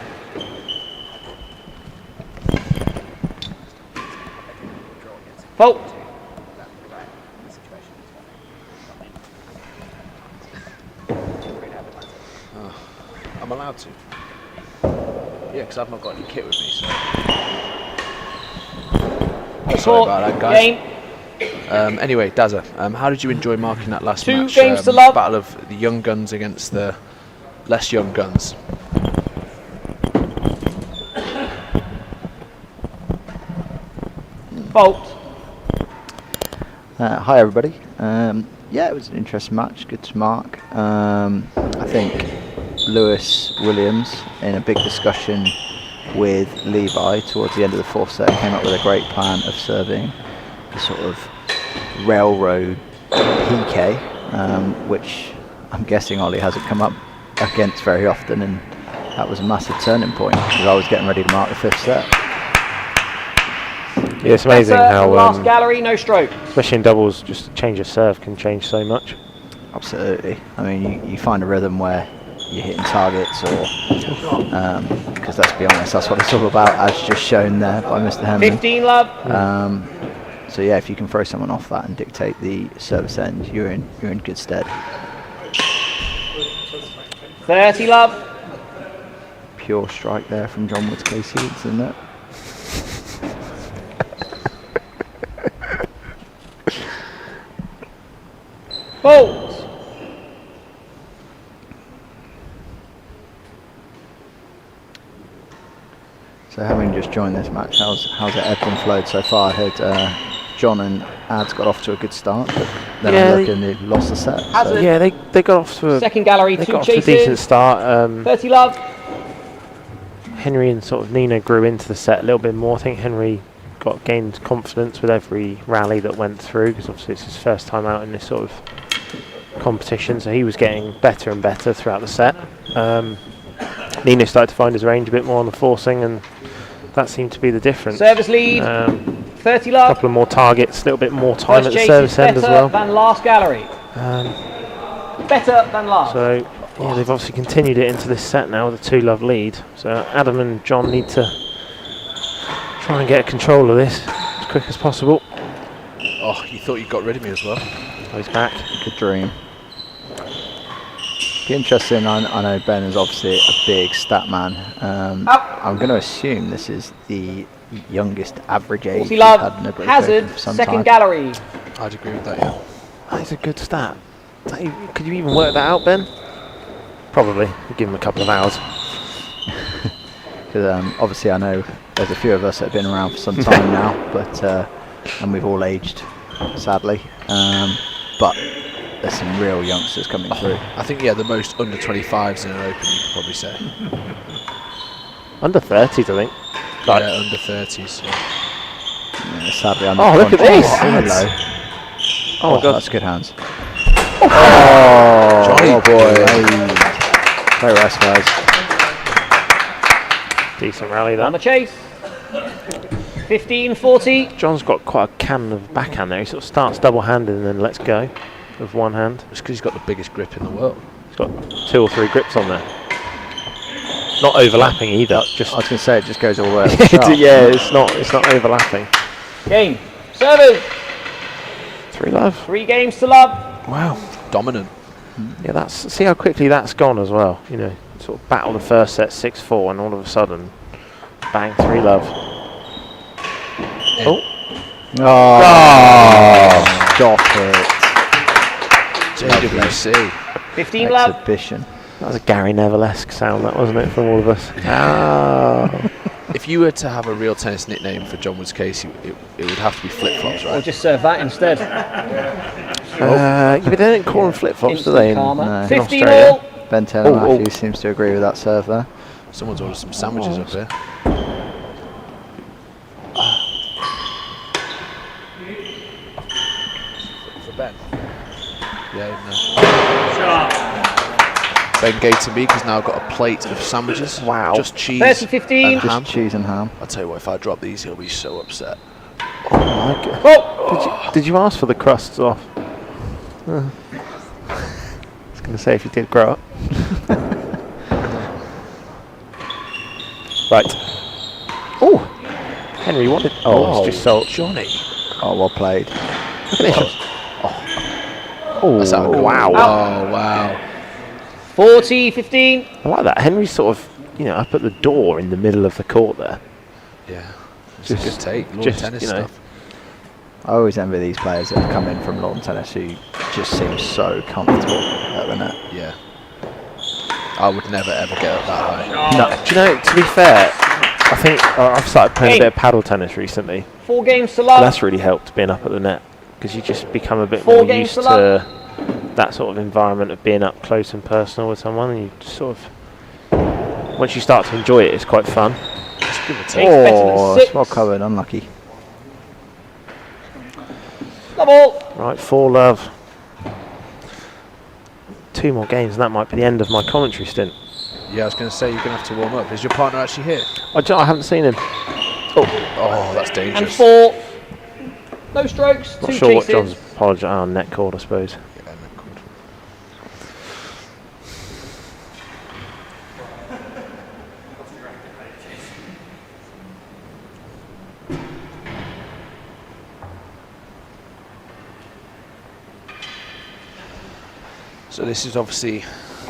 Fault. I'm allowed to. Yeah, because I've not got any kit with me. So. Sorry about that, guys. Game. Anyway, Dazza, how did you enjoy marking that last 2 match? games to love. Battle of the young guns against the less young guns. Fault. Hi everybody. Yeah, it was an interesting match. Good to mark. I think Lewis Williams, in a big discussion with Levi towards the end of the 4th set, came up with a great plan of serving a sort of railroad PK, which I'm guessing Ollie hasn't come up against very often, and that was a massive turning point because I was getting ready to mark the 5th set. Yeah, it's amazing how last gallery, no stroke. Especially in doubles, just a change of serve can change so much. Absolutely. I mean, you find a rhythm where you're hitting targets, or because let's be honest, that's what it's all about, as just shown there by Mr. Henman. 15 love. So yeah, if you can throw someone off that and dictate the service end, you're in good stead. 30 love. Pure strike there from John Woods Casey, isn't it? Fault. So having just joined this match, how's it ebbed and flowed so far? I heard John and Ads got off to a good start, but then I'm looking, they lost the set. So. Yeah, they got off to a second gallery, 2 chases. A decent start. 30 love. Henry and sort of Nino grew into the set a little bit more. I think Henry gained confidence with every rally that went through, because obviously it's his first time out in this sort of competition, so he was getting better and better throughout the set. Nino started to find his range a bit more on the forcing, and that seemed to be the difference. Service lead, 30 love. A couple of more targets, a little bit more time at the service end as well. Better than last gallery. Better than last. So yeah, they've obviously continued it into this set now with a 2-love lead. So Adam and John need to try and get control of this as quick as possible. Oh, you thought you got rid of me as well. Oh, he's back. Good dream. Be interesting. I know Ben is obviously a big stat man. I'm going to assume this is the youngest average age we've had in a British Hazard, Open for some second time. gallery. I'd agree with that, yeah. That is a good stat. Could you even work that out, Ben? Probably. Give him a couple of hours. Because obviously I know there's a few of us that have been around for some time now, but and we've all aged, sadly. But there's some real youngsters coming through. I think, yeah, the most under 25s in an Open, you could probably say. Under 30s, I think. Yeah, under 30s. Yeah, sadly, I'm Oh, look at this. Hello. Oh my God. That's good hands. Johnny boy. Very rest, guys. Decent rally On the that. chase. 15-40. John's got quite a cannon of backhand there. He sort of starts double-handed and then lets go with one hand. It's because he's got the biggest grip in the world. He's got 2 or 3 grips on there. Not overlapping either. Just I was going to say, it just goes all the way up the shaft. yeah, it's not overlapping. Game. Service. 3 love. 3 games to love. Wow. Dominant. Yeah, that's see how quickly that's gone as well. You know, sort of battle the first set 6-4, and all of a sudden, bang, 3 love. Oh, Stop it. JWC. 15 love. Exhibition. that was a Gary Neville-esque sound, that wasn't it, from all of us? Ah. If you were to have a real tennis nickname for John Woods Casey, it would have to be flip-flops, Or right? just serve that instead. Yeah, but they don't call them flip-flops, do they? Instant karma. No. 15 Australia. all. Ben Taylor Oh, Matthews seems to agree with that serve there. Someone's ordered some sandwiches up here. For Ben. Yeah, Ben Gatenbeek has now got a plate of sandwiches. Wow. Just cheese 30-15. and ham. Just cheese and ham. I'll tell you what, if I drop these, he'll be so upset. Oh my God. Oh. Did you ask for the crusts off? I was going to say if you did grow up. Right. Oh, Henry wanted. Oh, it's just so. Johnny. Oh, well played. Look at this. Oh, That's out. wow. Oh, wow. 40-15. I like that. Henry's sort of, up at the door in the middle of the court there. Yeah. It's Just- a good take. Lawn just, tennis you know. stuff. I always envy these players that have come in from lawn tennis who just seem so comfortable at the net. Yeah. I would never ever get up that high. No, do you know, to be fair, I think I've started playing a bit of paddle tennis recently. 4 games to And love. that's really helped being up at the net because you just become a bit 4 more games used to to that sort of environment of being up close and personal with someone, and you just sort of, once you start to enjoy it, it's quite fun. It's give or Takes take. better Oh, than it's well 6. covered, unlucky. Love all. Right, 4 love. 2 more games, and that might be the end of my commentary stint. Yeah, I was going to say you're going to have to warm up. Is your partner actually here? I haven't seen him. Oh, that's And dangerous. 4. No strokes. Not 2 sure what chases. John's apologising. Oh, net cord, I suppose. Yeah, no, good. So this is obviously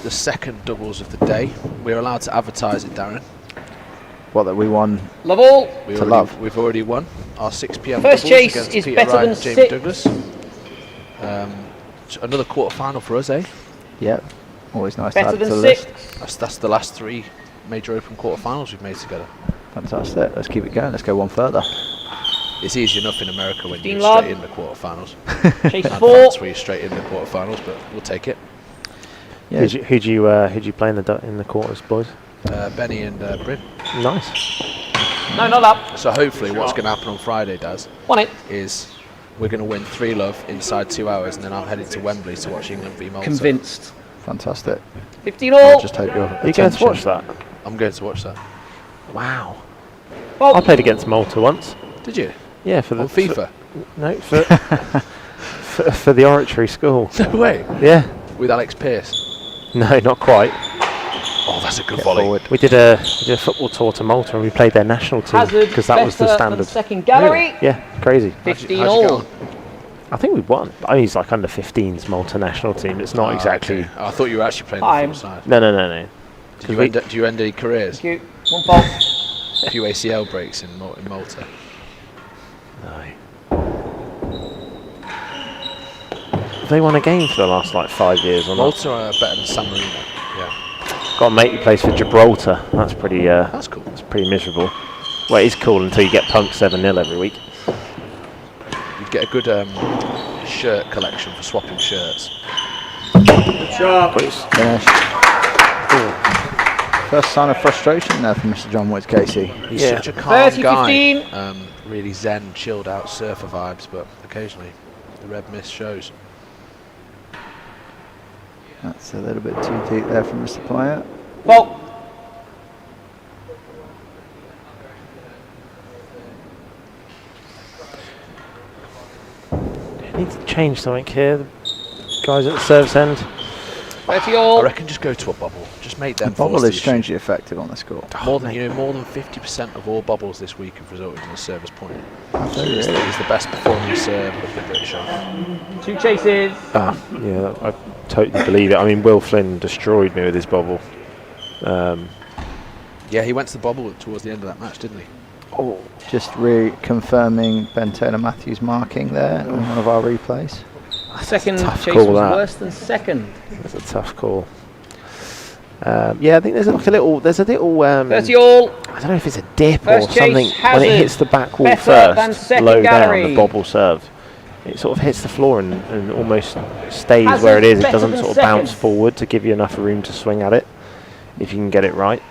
the second doubles of the day. We're allowed to advertise it, Darren. What, that we won? Love all. We've already won our 6 p.m. First doubles chase against is Peter better Wright than and Jamie 6. Douglas. Another quarter-final for us, eh? Yep. Always nice Better to add to than the 6. list. That's the last 3 major open quarter-finals we've made together. Fantastic. Let's keep it going. Let's go one further. It's easy enough in America when 15 you're love. straight in the quarter-finals. Chase And 4. France where you're straight in the quarter-finals, but we'll take it. Yeah. Who'd you play in the quarters, boys? Benny and Bryn. Nice. No, not up. So hopefully what's going to happen on Friday, Daz, Won it. is we're going to win 3 love inside 2 hours, and then I'm heading to Wembley to watch England v Malta. Convinced. Fantastic. 15 I all. just hope your Are you going to watch that? I'm going to watch that. Wow. Well, I played against Malta once. Did you? Yeah, for the On FIFA? for the oratory school. No way. Yeah. With Alex Pearce. No, not quite. Oh, that's a good Get volley. forward. We did a football tour to Malta and we played their national team Hazard. because that was the better than standard. second gallery. Yeah, crazy. 15 how'd you get all. on? I think we won. I mean, it's like under 15s Malta national team. It's not Ah, exactly. okay. I thought you were actually playing Time. the full side. No. Do you end any careers? Thank you. 1 fault. A few ACL breaks in Malta. No. Have they won a game for the last 5 years or not? Malta are better than San Marino. Yeah. Got a mate who plays for Gibraltar. That's pretty. That's cool. That's pretty miserable. Well, it is cool until you get punked 7-0 every week. You'd get a good shirt collection for swapping shirts. Finish. First sign of frustration there from Mr. John Woods, Casey. He's Yeah. such a calm 30, guy. 15. Really zen, chilled out surfer vibes, but occasionally the red mist shows. That's a little bit too deep there from Mr. Player. Fault. Need to change something here. The guys at the service end. 30 I all. reckon just go to a bubble. Just make them The bubble force the is issue. strangely effective on the score. More than 50% of all bubbles this week have resulted in a service point. Really? He's the best performing serve of the British Open. 2 chases. Yeah, I totally believe it. I mean, Will Flynn destroyed me with his bobble. Yeah, he went to the bubble towards the end of that match, didn't he? Oh, just reconfirming Ben Taylor Matthews marking there on one of our replays. Second Tough chase call, was that. worse than second. That's a tough call. Yeah, I think there's like a little. There's a little. 30 all. I don't know if it's a dip First or chase, something. When Hazard. it hits the back wall Better than first, second low gallery. down, the bobble serve. It sort of hits the floor and almost stays Hazard where it is. It better doesn't than sort of second. bounce forward to give you enough room to swing at it, if you can get it right.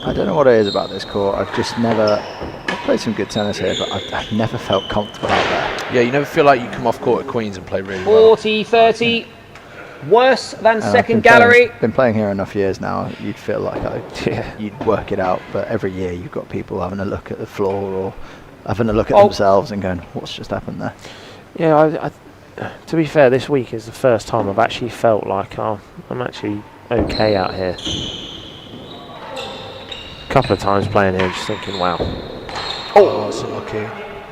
I don't know what it is about this court. I've just never. I've played some good tennis here, but I've never felt comfortable out there. Yeah, you never feel like you come off court at Queen's and play really well. 40, 30. Worse than I've second been gallery. Been playing here enough years now. You'd feel like you'd work it out, but every year you've got people having a look at the floor or having a look at themselves and going, "What's just happened there?" Yeah, to be fair, this week is the first time I've actually felt like I'm actually okay out here. A couple of times playing here, just thinking, wow. Oh, that's unlucky.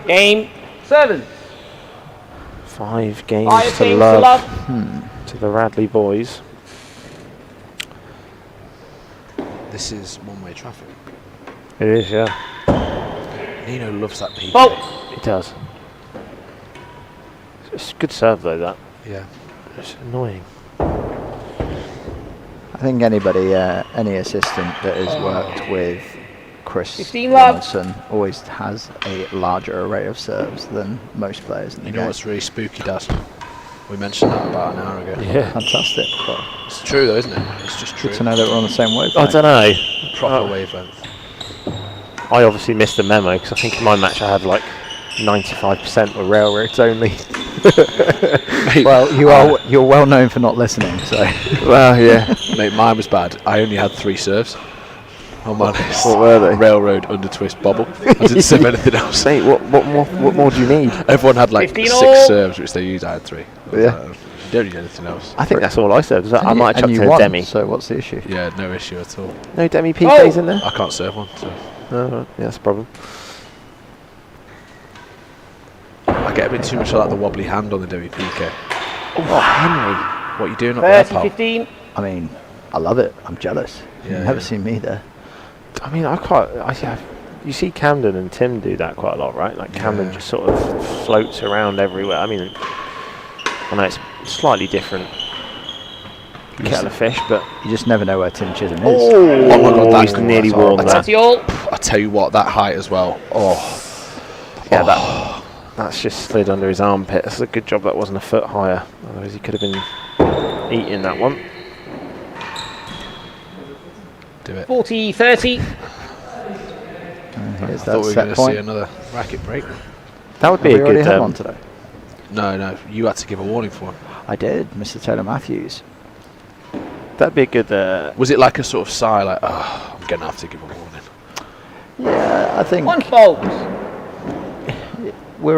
Game 7. 5 games 5 to games love, to love. to the Radley boys. This is one-way traffic. It is, yeah. Nino loves that peak. Fault. It does. It's a good serve though, that. Yeah. It's annoying. I think anybody, any assistant that has worked with Chris 15 love. Donaldson always has a larger array of serves than most players in the You game. know what's really spooky, Dad? We mentioned that about an hour ago. Yeah. Fantastic. But It's true though, isn't it? It's just true. good to know that we're on the same wavelength. I don't know. Proper wavelength. I obviously missed the memo because I think in my match I had like 95% were railroads only. Mate, Well, you're well known for not listening, so. Well, yeah. Mate, mine was bad. I only had 3 serves. I'm honest. What were they? Railroad, under twist, bobble. I didn't serve anything else. Mate, what more do you need? Everyone had like 15 6 all. serves, which they used. I had 3. Yeah. You don't need anything else. I think that's all I said. I might have And chucked you in a won, demi. so what's the issue? Yeah, no issue at all. No demi PKs in there? I can't serve one, so Oh, right. Yeah, that's a problem. I get a bit too much like the wobbly hand on the WPK. Oh, Henry. What are you doing up there, 30, pal? 15. I mean, I love it. I'm jealous. Yeah, You've never yeah. seen me there. I mean, you see Camden and Tim do that quite a lot, right? Like Camden Yeah. just sort of floats around everywhere. I mean, I know it's slightly different kettle of fish, but You just never know where Tim Chisholm is. Oh my God, that's he's nearly cool. warmed that. 30 all. I tell you what, that height as well. Oh, Yeah, that's just slid under his armpit. That's a good job that wasn't a foot higher. Otherwise, he could have been eating that one. do it. 40, 30. Here's I that thought we were set going to see point. another racket break. That would Have be we a already good. had one today? No, you had to give a warning for one. I did, Mr. Taylor Matthews. That'd be a good. Was it like a sort of sigh, like, oh, I'm going to have to give a warning? Yeah, I think 1 fault. we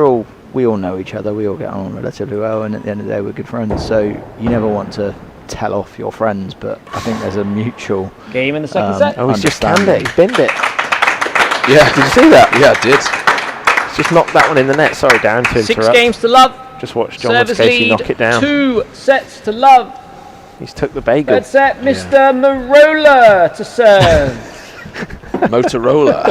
all know each other. We all get on relatively well, and at the end of the day, we're good friends. So you never want to tell off your friends, but I think there's a mutual. Game in the second set. Oh, he's just canned it. understanding. He's binned it. Yeah. Did you see that? Yeah, I did. He's just knocked that one in the net. Sorry, Darren, to 6 interrupt. games to love. Just watch John Service Casey lead. knock it down. 2 sets to love. He's took the bagel. Third set, Mr. Merola to serve. Motorola.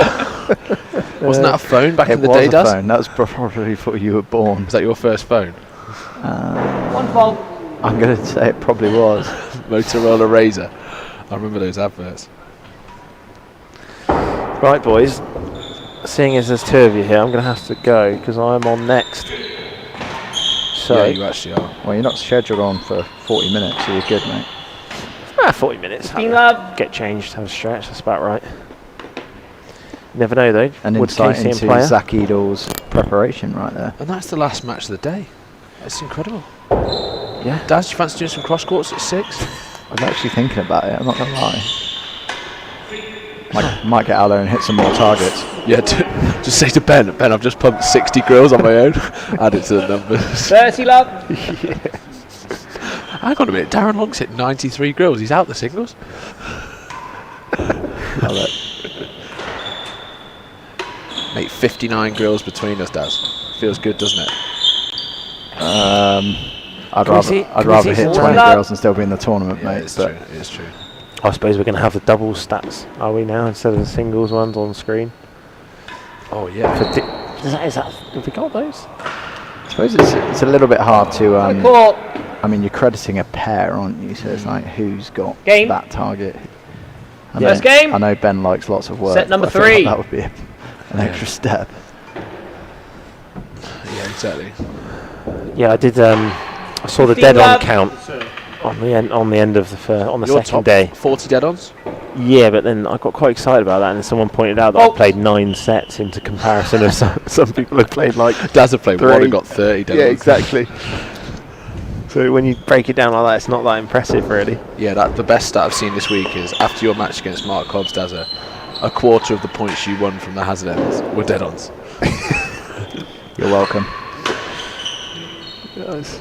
Wasn't that a phone back in the was day, a Daz? phone. That was probably before you were born. Was that your first phone? 1 fault. I'm going to say it probably was. Motorola Razor. I remember those adverts. Right, boys. Seeing as there's 2 of you here, I'm going to have to go because I'm on next. So Yeah, you actually are. Well, you're not scheduled on for 40 minutes, so you're good, mate. 40 minutes. Team love. Get changed, have a stretch. That's about right. Never know though. An Would insight Casey into player? Zach Edel's preparation right there. And that's the last match of the day. That's incredible. Yeah. Daz, you fancy doing some cross courts at 6? I'm actually thinking about it, I'm not going to lie. Might get out there and hit some more targets. Yeah, just say to Ben, I've just pumped 60 grills on my own. Add it to the numbers. 30 love. Hang on a minute, Darren Long's hit 93 grills. He's out the singles. Mate, 59 grills between us, Daz. Feels good, doesn't it? I'd rather hit 20 girls and still be in the tournament, Yeah, mate. it's true. It is true. I suppose we're going to have the double stats, are we now, instead of the singles ones on screen? Oh yeah. Is that, have we got those? I suppose it's a little bit hard to. Court. I mean, you're crediting a pair, aren't you? So it's like who's got Game. that target. First game. I know Ben likes lots of work. Set number but I feel like 3. that would be an extra step. Yeah, exactly. Yeah, I did. I saw the 15 dead on love. count on the end of the Your second top day. 40 dead-ons? Yeah, but then I got quite excited about that, and someone pointed out that I played 9 sets into comparison of some people have played like. Daz have played 3. 1 and got 30 dead-ons. Yeah, exactly. So when you break it down like that, it's not that impressive, really. Yeah, the best stat I've seen this week is after your match against Mark Cobbs, Daz, a quarter of the points you won from the hazard ends were dead-ons. You're welcome. Nice.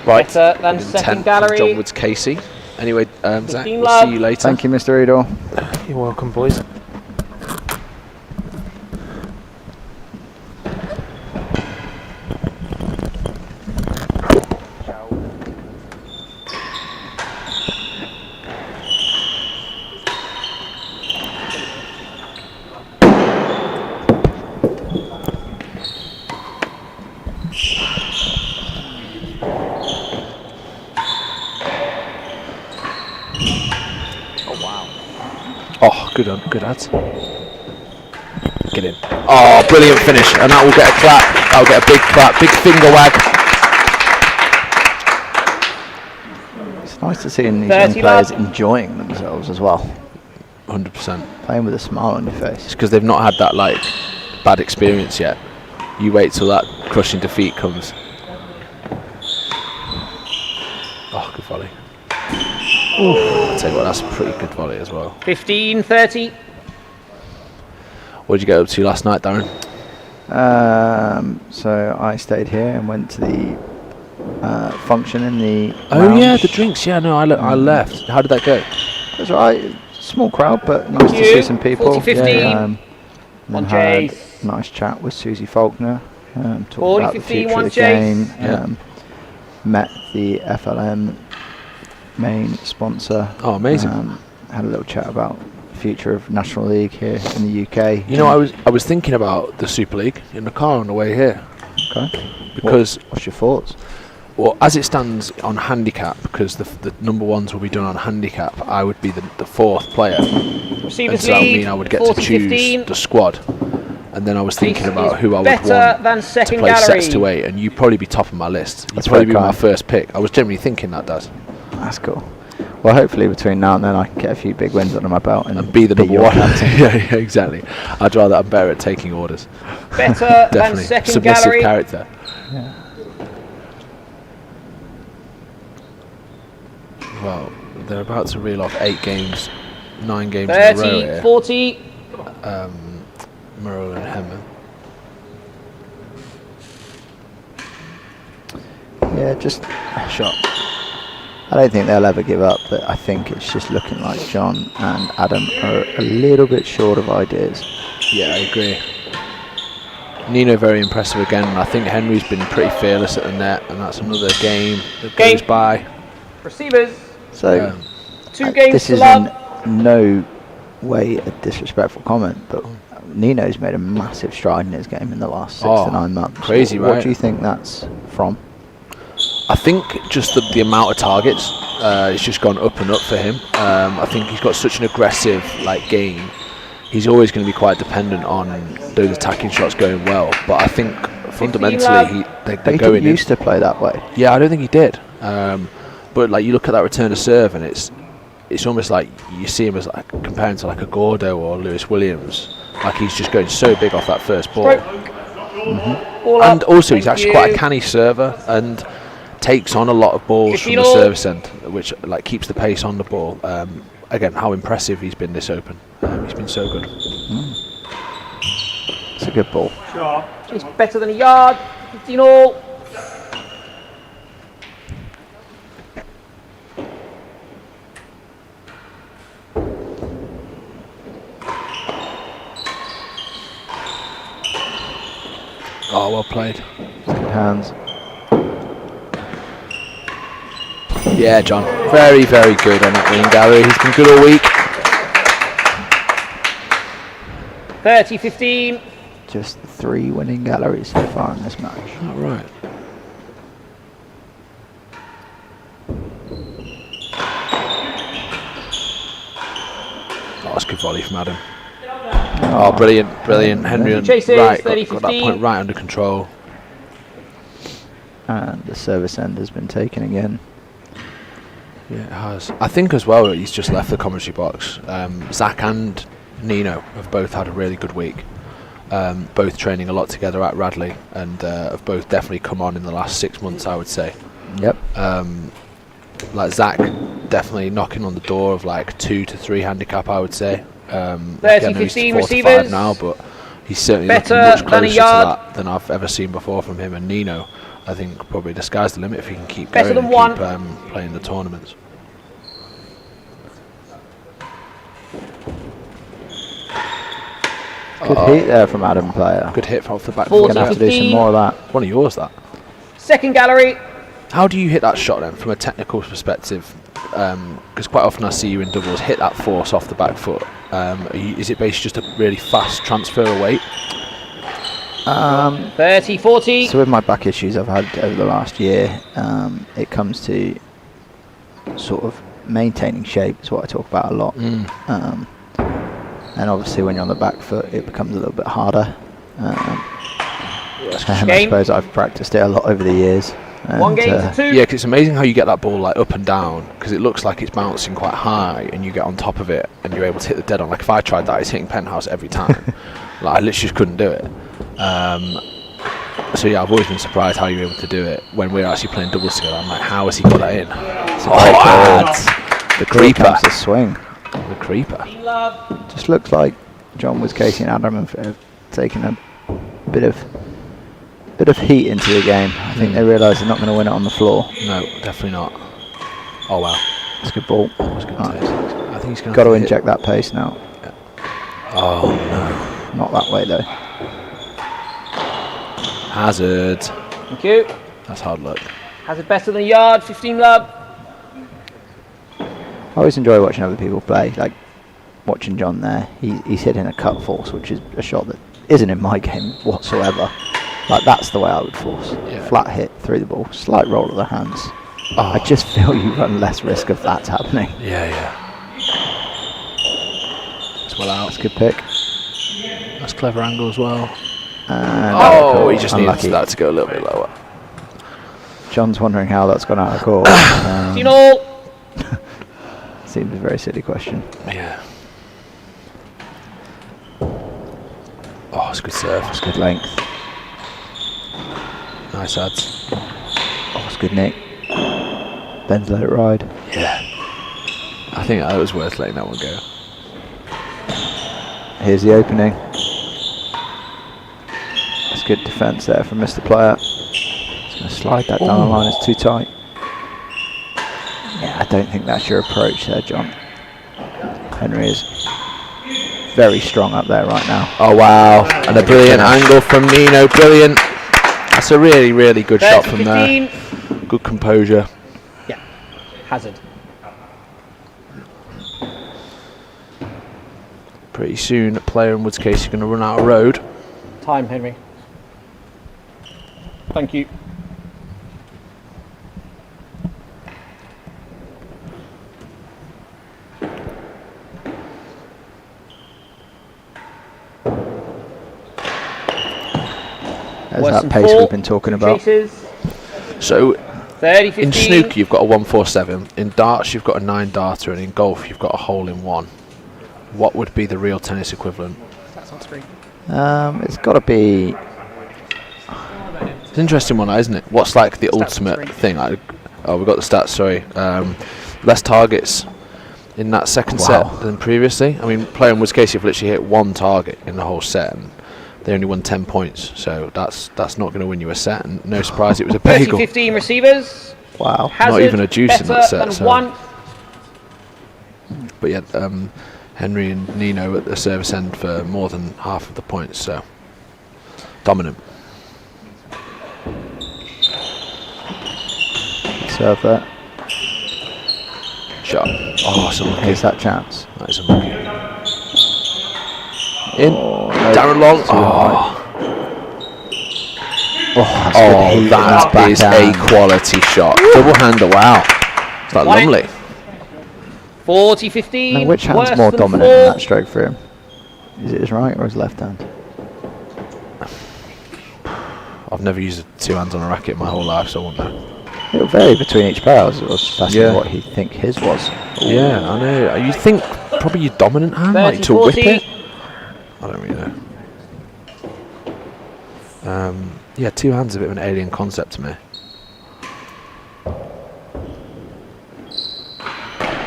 Right. Better than 10 second from gallery. John Woods Casey. Anyway, Zach, we'll love. see you later. Thank you, Mr. Edel. You're welcome, boys. Oh, good ads. Get in. Oh, brilliant finish. And that will get a clap. That will get a big clap. Big finger wag. It's nice to see these 30 young players love. enjoying themselves as well. 100%. Playing with a smile on your face. It's because they've not had that, like, bad experience yet. You wait till that crushing defeat comes. Oh, good volley. I'll tell you what, that's a pretty good volley as well. 15-30. What did you get up to last night, Darren? So I stayed here and went to the function in the Oh lounge. yeah, the drinks. Yeah, no, I left. How did that go? It was alright. Small crowd, but nice to you. see some people. 40-15. And One had chase. a nice chat with Susie Faulkner. Talked 40-15, about the future one of the game. chase. Yeah. Met the FLM main sponsor. Oh, amazing. Had a little chat about the future of National League here in the UK. You know, I was thinking about the Super League in the car on the way here. Okay. Because What's your thoughts? well, as it stands on handicap, because the number ones will be done on handicap, I would be the 4th player. And Receivers so that would lead. mean I would get to choose 40-15. the squad. And then I was thinking This about is who I would better want than to second play gallery. sets to 8, and you'd probably be top of my list. You'd That's probably very be my kind. first pick. I was generally thinking that, does. That's cool. Well, hopefully between now and then I can get a few big wins under my belt and Be the number your 1. captain. yeah, exactly. I'd rather I'm better at taking orders. Better than Definitely. second Submissive gallery. character. Yeah. Well, they're about to reel off 8 games, 9 games in a row 30, here. 40. Merola and Henman. Yeah, just shot. I don't think they'll ever give up, but I think it's just looking like John and Adam are a little bit short of ideas. Yeah, I agree. Nino very impressive again, and I think Henry's been pretty fearless at the net, and that's another game that goes by. Receivers. So 2 games this to is love. in no way a disrespectful comment, but Nino's made a massive stride in his game in the last 6 to 9 months. Crazy, What right? do you think that's from? I think just the amount of targets, it's just gone up and up for him. I think he's got such an aggressive game. He's always going to be quite dependent on those attacking shots going well. But I think fundamentally they're He going didn't in. used to play that way. Yeah, I don't think he did. But like you look at that return to serve, and it's almost like you see him as like comparing to like a Gordo or Lewis Williams. Like he's just going so big off that first ball. And also he's actually quite a canny server and takes on a lot of balls from the service end, which like keeps the pace on the ball. Again, how impressive he's been this Open. He's been so good. It's a good ball. It's better than a yard. 15 all. Oh, well played. Good hands. Yeah, John. Very, very good on that winning gallery. He's been good all week. 30-15. Just 3 winning galleries so far in this match. All right. Oh, that's a good volley from Adam. Oh, brilliant, brilliant. Henry Chases, right, 30, got that 15. point right under control. And the service end has been taken again. Yeah, it has. I think as well he's just left the commentary box. Zach and Nino have both had a really good week. Both training a lot together at Radley, and have both definitely come on in the last 6 months, I would say. Yep. Like Zach definitely knocking on the door of like 2 to 3 handicap, I would say. 30-15 5 receivers. now, but he's certainly Better looking much than a closer to yard. that than I've ever seen before from him. And Nino, I think probably the sky's the limit if he can keep Better going than and one. keep playing the tournaments. Good heat there from Adam player. Good hit off the back. We're going to have to do some more of that. One of yours, that. Second gallery. How do you hit that shot then, from a technical perspective? Because quite often I see you in doubles hit that force off the back foot. Is it basically just a really fast transfer of weight? 30-40. So with my back issues I've had over the last year, it comes to sort of maintaining shape is what I talk about a lot. And obviously when you're on the back foot it becomes a little bit harder. I suppose I've practiced it a lot over the years. And 1 game to 2. Yeah, because it's amazing how you get that ball like up and down, because it looks like it's bouncing quite high and you get on top of it and you're able to hit the dead on. Like if I tried that, it's hitting penthouse every time. Like I literally just couldn't do it. So yeah, I've always been surprised how you're able to do it when we're actually playing doubles together. I'm like, how has he got that in? The creeper. Comes the swing. The creeper. Just looks like John was Casey and Adam have taken a bit of heat into the game. I think they realise they're not going to win it on the floor. No, definitely not. Oh wow, It's a good ball. that's good. Nice. I think he's going Got to inject that pace now. Yeah. Oh no. Not that way though. Hazard. Thank you. That's hard luck. Has it better than a yard. 15 love. I always enjoy watching other people play. Like watching John there. He's hitting a cut force, which is a shot that isn't in my game whatsoever. Like that's the way I would force. Yeah. Flat hit through the ball, slight roll of the hands. Oh. I just feel you run less risk of that happening. Yeah. It's well out. That's a good pick. That's clever angle as well. And He just unlucky. needs that to go a little bit lower. John's wondering how that's gone out of court. 15 all. Seems a very silly question. Yeah. Oh, it's a good serve. It's good length. Nice ads. Oh, it's good nick. Ben's let it ride. Yeah. I think that was worth letting that one go. Here's the opening. That's good defence there from Mr. Player. He's going to slide that down the line. It's too tight. Yeah, I don't think that's your approach there, John. Henry is very strong up there right now. Oh wow, and a brilliant angle from Nino, brilliant. That's a really, really good shot from there. Good composure. Yeah. Hazard. Pretty soon, Player and Woods Case are going to run out of road. Time, Henry. Thank you. There's that pace we've been talking about. Chases. So, 30-15. In snooker, you've got a 147. In darts, you've got a 9 darter, and in golf, you've got a hole in one. What would be the real tennis equivalent? That's on screen. It's got to be. It's an interesting one, isn't it? What's like the Stats on ultimate screen. thing? Oh, we've got the stats. Sorry, less targets in that second set than previously. I mean, playing Woods Casey have literally hit 1 target in the whole set, and they only won 10 points. So that's not going to win you a set. And no surprise, it was a bagel. 30-15 receivers. Wow. Hazard, Not even a juice in that better set. than So. 1. But yeah, Henry and Nino at the service end for more than half of the points. So dominant. Serve that. Shot. Oh, it's unlucky. Here's that chance. That is unlucky. In. Oh, no. Darren Long. Too Oh, that's good heat on his that is a backhand. quality shot. Double hander. Wow. Is that Line. lovely? 40-15. Now, which hand's worse more than dominant 4. in that stroke for him? Is it his right or his left hand? I've never used 2 hands on a racket my whole life, so I won't know. It'll vary between each player. I was just asking Yeah. what he think his was. Yeah, I know. You think probably your dominant hand, like to whip 30-40. it? I don't really know. Yeah, 2 hands is a bit of an alien concept to me.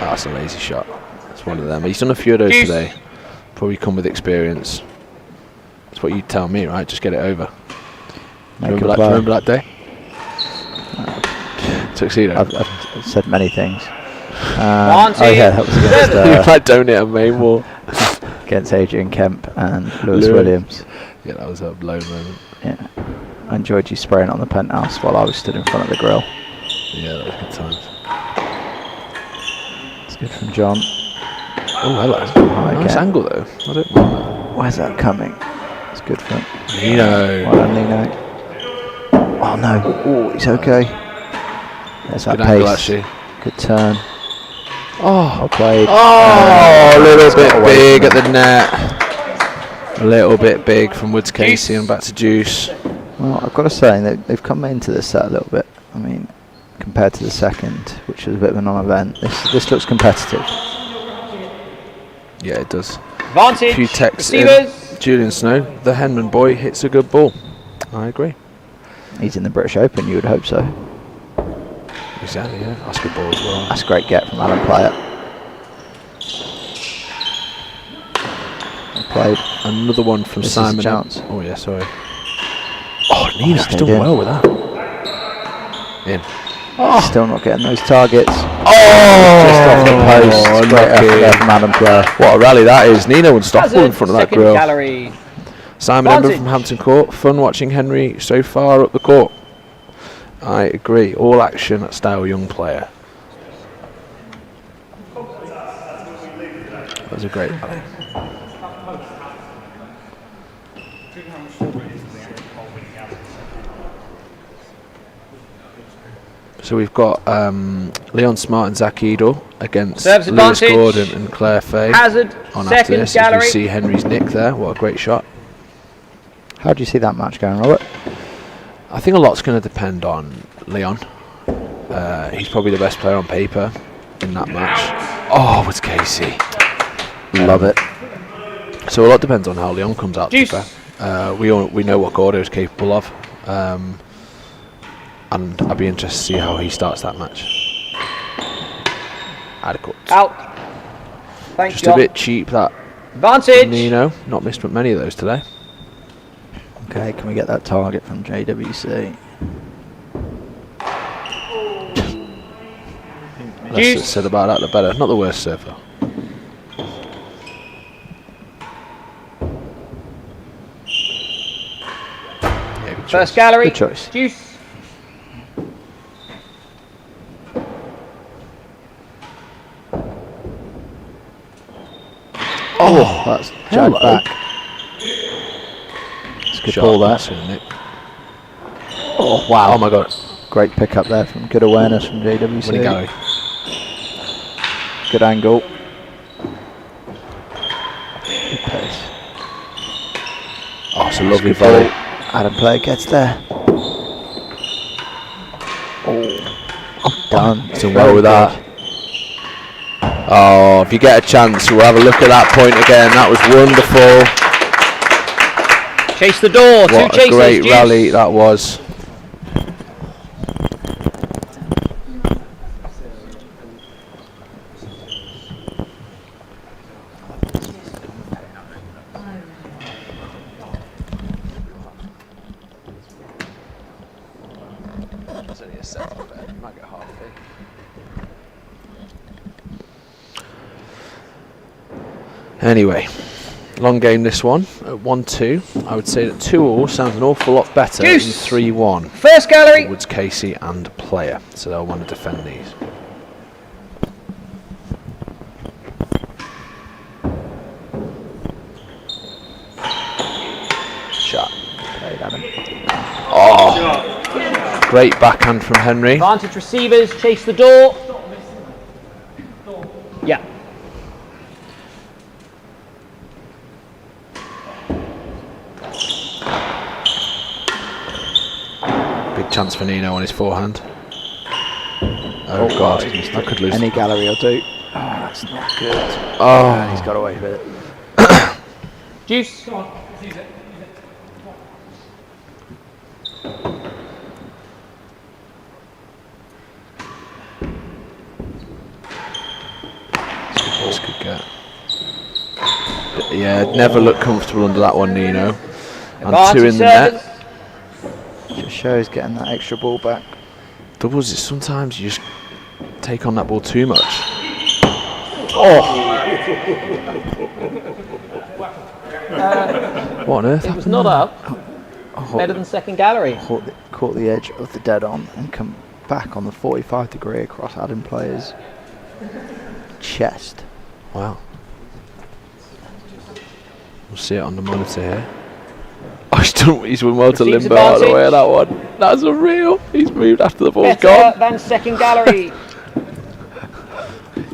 That's a lazy shot. That's one of them. He's done a few of those Juice. today. Probably come with experience. That's what you tell me, right? Just get it over. Make Remember a that, play. remember that day? Tuxedo. I've said many things. Monty. Oh yeah, that was against, You've like donate a main wall. against Adrian Kemp and Lewis Lewis. Williams. Yeah, that was a blown moment. Yeah, I enjoyed you spraying it on the penthouse while I was stood in front of the grill. Yeah, that was good times. It's good from John. Oh, hello. Nice again. angle though. I don't mind that. Where's that coming? It's good for him. Nino. Well done, Nino. Oh no. Oh, he's okay. There's that Good angle pace. actually. Good turn. Oh, Well played. oh, a little bit got away big from at the net. A little bit big from Woods Casey and back to Juice. Well, I've got to say they've come into this set a little bit. I mean, compared to the second, which was a bit of a non-event, this looks competitive. Yeah, it does. Advantage. A few texts in. Receivers. Julian Snow, the Henman boy, hits a good ball. I agree. He's in the British Open, you would hope so. Exactly, yeah. That's a good ball as well. That's a great get from Alan Player. Well played. Another one from This is a Simon. chance. Oh, yeah, sorry. Oh, Nino's stayed done in. well with that. In. Still not getting those targets. Oh, Just off the post. Great effort there from Alan Player. What a rally that is. Nino unstoppable in front of that Second grill. gallery. Simon Ember Advantage. from Hampton Court. Fun watching Henry so far up the court. I agree. All action at style young player. That was a great rally. So we've got Leon Smart and Zach Edel against Service Lewis advantage. Gordon and Claire Fay. Hazard. On after Second this, as gallery. we see Henry's nick there. What a great shot. How do you see that match going, Robert? I think a lot's going to depend on Leon. He's probably the best player on paper in that match. Oh, it's Casey. Love it. So a lot depends on how Leon comes out. to be Juice. fair. We know what Gordo is capable of, and I'd be interested to see how he starts that match. Adequate. Out. Thanks, Just John. a bit cheap that Advantage. Nino. Not missed many of those today. Okay, can we get that target from JWC? Less Juice. that's said about that, the better. Not the worst serve though. Yeah, good First choice. gallery. Good choice. Juice. Oh, that's jagged hello. back. It's a good Shot. ball there. That's in, Nick. Oh, wow. Oh my god. Great pick up there from good awareness from JWC. Winning gallery. Good angle. Good pace. Oh, it's a lovely Good volley. ball. Adam Player gets there. Oh, done. He's done well with that. Oh, if you get a chance, we'll have a look at that point again. That was wonderful. Chase the door. What Two chases. a great Juice. rally that was. Anyway, long game this one at 1-2. I would say that 2-2 sounds an awful lot better Juice. than 3-1. First gallery. Woods, Casey and Player, so they'll want to defend these. Shot. Played Adam. Oh, great backhand from Henry. Advantage receivers. Chase the door. Yeah. Big chance for Nino on his forehand. Oh God, I could lose. Any gallery will do. Oh, that's not good. Oh, And he's got away with it. Juice. That's a good get. Yeah, never look comfortable under that one, Nino. And 2 in the net. Just shows getting that extra ball back. Doubles is sometimes you just take on that ball too much. What on earth? It was not up. Oh, Better than second gallery. caught the edge of the dead on and come back on the 45 degree across Adam Player's chest. Wow. We'll see it on the monitor here. Oh, he's done well to Receives limbo out of the advantage. way of that one. That's unreal. He's moved after the ball's Better gone. than second gallery.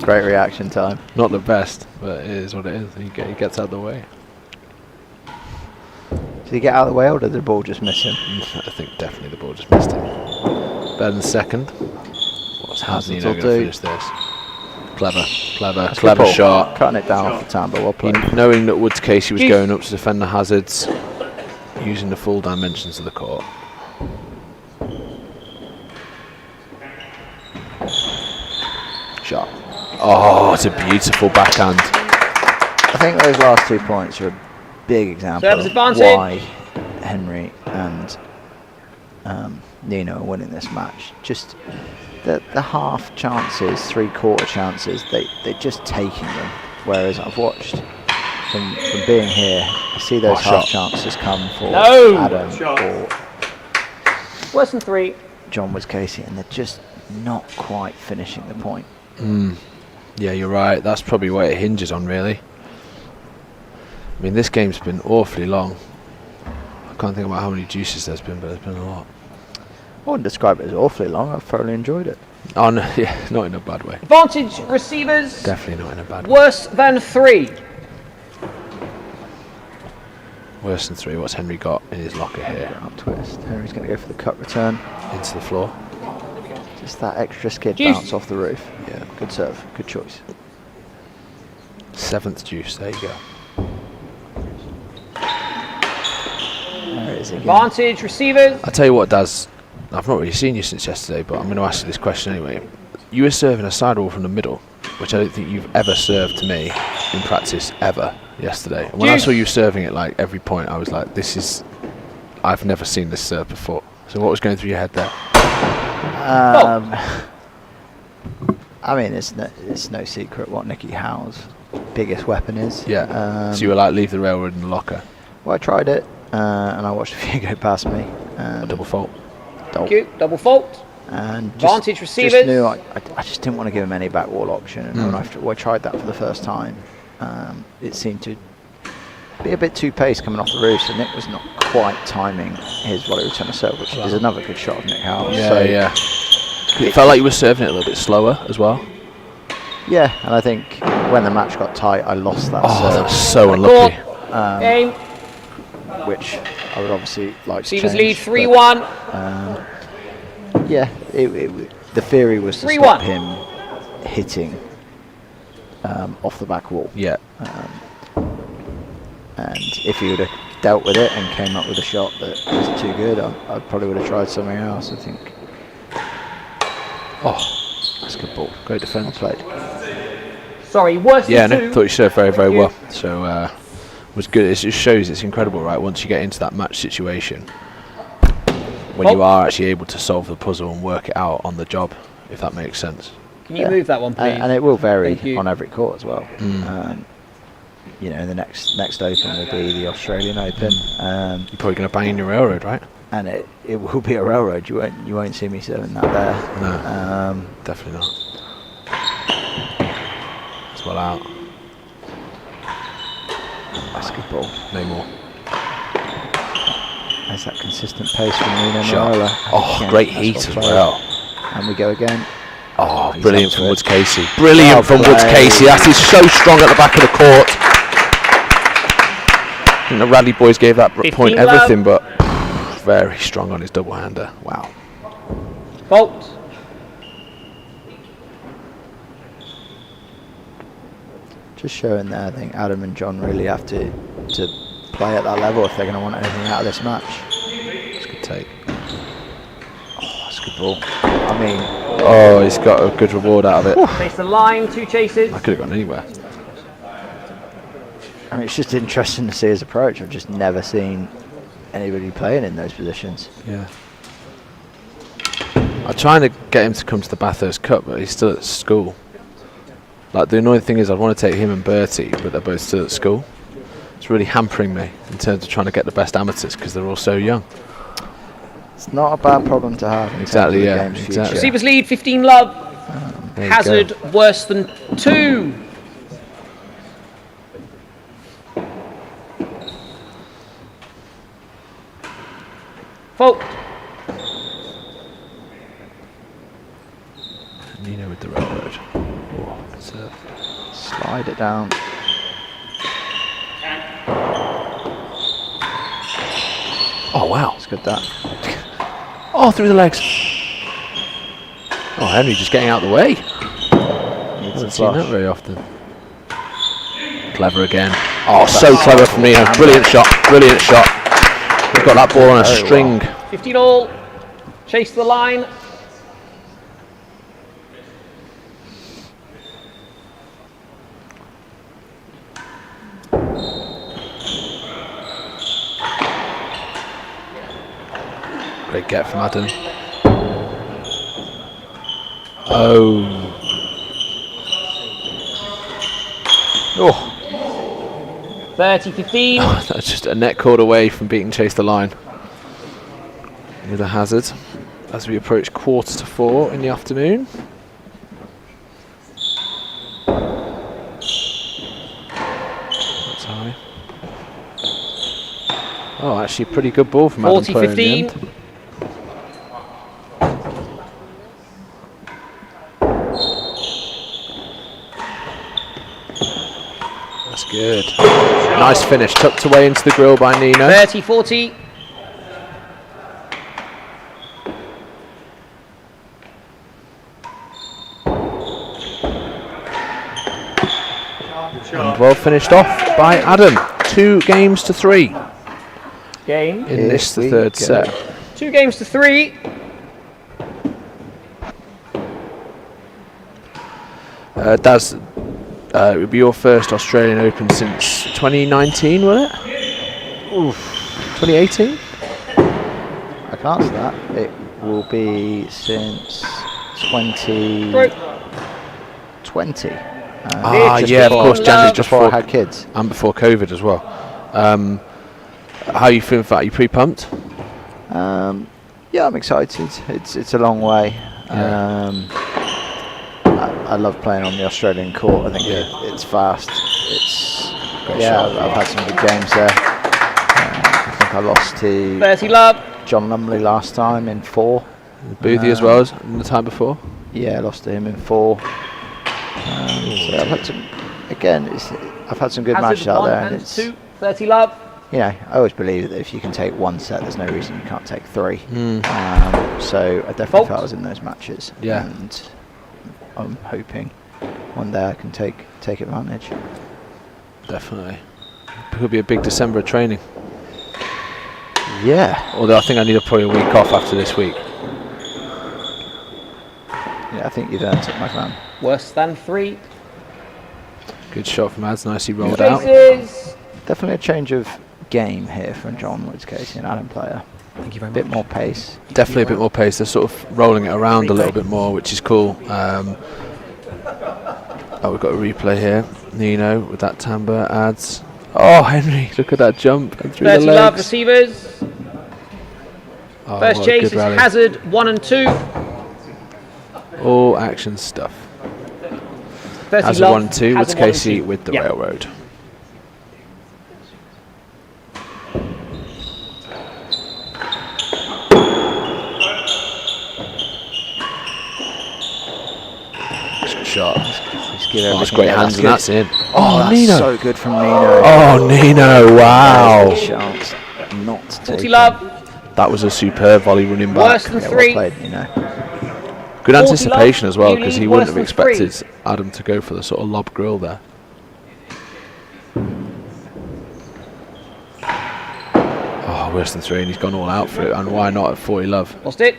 Great reaction time. Not the best, but it is what it is. He gets out of the way. Did he get out of the way or did the ball just miss him? I think definitely the ball just missed him. Better than second. How's Nino going to finish this? Clever Good shot. ball. Cutting it down off the timbre. Well played. Knowing that Woods Casey was going up to defend the hazards, using the full dimensions of the court. Shot. Oh, it's a beautiful backhand. I think those last 2 points are a big example Service of advantage. why Henry and Nino are winning this match. Just the half chances, 3/4 chances, they're just taking them. Whereas I've watched from being here, I see those half chances come for No. Adam or Worse than 3. John Woods Casey, and they're just not quite finishing the point. Yeah, you're right. That's probably what it hinges on, really. I mean, this game's been awfully long. I can't think about how many juices there's been, but there's been a lot. I wouldn't describe it as awfully long. I've thoroughly enjoyed it. Oh, no, yeah, not in a bad way. Advantage receivers. Definitely not in a bad way. Worse than 3. Worse than 3. What's Henry got in his locker here? Up twist. Henry's going to go for the cut return. Into the floor. Just that extra skid Juice. bounce off the roof. Yeah. Good serve. Good choice. 7th juice. There you go. There it is again. Advantage receivers. I tell you what, Daz, I've not really seen you since yesterday, but I'm going to ask you this question anyway. You were serving a sidewall from the middle, which I don't think you've ever served to me in practice ever yesterday. And when I saw you serving it like every point, I was like, I've never seen this serve before. So what was going through your head there? I mean, it's no secret what Nicky Howe's biggest weapon is. Yeah. So you were like, leave the railroad in the locker. Well, I tried it, and I watched a few go past me. A double fault. Thank you. Double fault. And Advantage just receivers. knew I just didn't want to give him any back wall option. And when I tried that for the first time, it seemed to be a bit too pace coming off the roof, so Nick was not quite timing his volley return to serve, which is another good shot of Nick Howe. Yeah, So yeah. It felt like you were serving it a little bit slower as well. yeah, and I think when the match got tight, I lost that Oh, serve, that was so unlucky. Game. which I would obviously like to Receivers change. lead 3-1. Yeah, the theory was to 3-1. stop him hitting off the back wall. Yeah. And if he would have dealt with it and came up with a shot that was too good, I probably would have tried something else, I think. Oh, that's a good ball. Great defence. Played. Sorry, worse Yeah, than no, two. thought you served very, very Thank you. well. So, was good. It just shows it's incredible, right? Once you get into that match situation, when you are actually able to solve the puzzle and work it out on the job, if that makes sense. Can you move that one, please? And it will vary Thank you. on every court as well. You know, the next Open will be the Australian Open. You're probably going to bang in your railroad, right? And it will be a railroad. You won't see me serving that there. No, definitely not. It's well out. That's a good ball. No more. There's that consistent pace from Nino Shot. Merola. Oh, Again, great that's heat what as played. well. And we go again. Oh, He's brilliant up from to Woods it. Casey. Brilliant Well from Woods played. Casey. That is so strong at the back of the court. I think the Radley boys gave that 15 point love. everything, but very strong on his double-hander. Wow. Fault. Just showing there, I think Adam and John really have to play at that level if they're going to want anything out of this match. It's a good take. Oh, that's a good ball. I mean, Oh, he's got a good reward out of it. Chase the line, 2 chases. I could have gone anywhere. it's just interesting to see his approach. I've just never seen anybody playing in those positions. Yeah. I'm trying to get him to come to the Bathurst Cup, but he's still at school. Like, the annoying thing is I want to take him and Bertie, but they're both still at school. It's really hampering me in terms of trying to get the best amateurs because they're all so young. It's not a bad problem to have. In Exactly, terms of the yeah, game's exactly. future. Receivers lead, 15 love. There you Hazard go. worse than 2. Fault. Nino with the railroad. Oh, it's a Slide it down. oh, wow. It's good that. Oh, through the legs. Oh, Henry just getting out of the way. Needs Haven't a seen that flush. very often. Clever again. Oh, so clever from Nino. Brilliant shot. Brilliant shot. We've got that ball on a Very string. 15 all. Chase the line. Great get from Adam. Oh. Oh. 30-15. That's just a net cord away from beating Chase the line. With a hazard as we approach 3:45 in the afternoon. That's high. Oh, actually, pretty good ball from Adam Player in the 40-15. end. That's good. Nice finish, tucked away into the grill by Nino. 30-40. And well finished off by Adam. 2-3 Game. in this, the we third go. set. 2-3. Daz, it would be your first Australian Open since 2019, will it? Oof. 2018? I can't answer that. It will be since 2020. Yeah, of course, January just before I before, had kids. and before COVID as well. How are you feeling for that? Are you pretty pumped? Yeah, I'm excited. It's a long way. Yeah. I love playing on the Australian court. I think it's fast. Great shot. I've had some good games there. I think I lost to 30 love. John Lumley last time in 4. Boothie as well as in the time before? Yeah, I lost to him in 4. So I've had some. Again, I've had some good matches Hazard out 1 there, and and it's 2. 30 love. you know, I always believe that if you can take one set, there's no reason you can't take 3. So I definitely felt I was in those matches. Yeah. And I'm hoping one day I can take advantage. Definitely. Could be a big December of training. Yeah. Although I think I need probably a week off after this week. Yeah, I think you've earned it, my man. Worse than 3. Good shot from Ads, nicely rolled Chases. Definitely a change of game here from John Woods, Casey, and Adam Player. Thank you very A much. bit more pace. Definitely a bit more pace. They're sort of rolling it around a little bit more, which is cool. Oh, we've got a replay here. Nino with that timbre. Ads. Oh, Henry, look at that jump. And through 30 the love legs. receivers. Oh, First what a chase good is rally. Hazard 1 and 2. All action stuff. 30 Hazard love. 1 and 2 with Hazard 1 and Casey 2. with the Yeah. railroad. Good shot. Oh, that's great hands, and that's in. Oh, that's Nino. so good from Nino. Oh, Nino, wow. Chance not to 40 take love. That was a superb volley running Worse back. than Yeah, 3. well played, Nino. Good 40 anticipation love, as well, you because lead he worse wouldn't have than 3. expected Adam to go for the sort of lob grill there. Oh, worse than 3, and he's gone all out for it. And why not at 40 love? Lost it.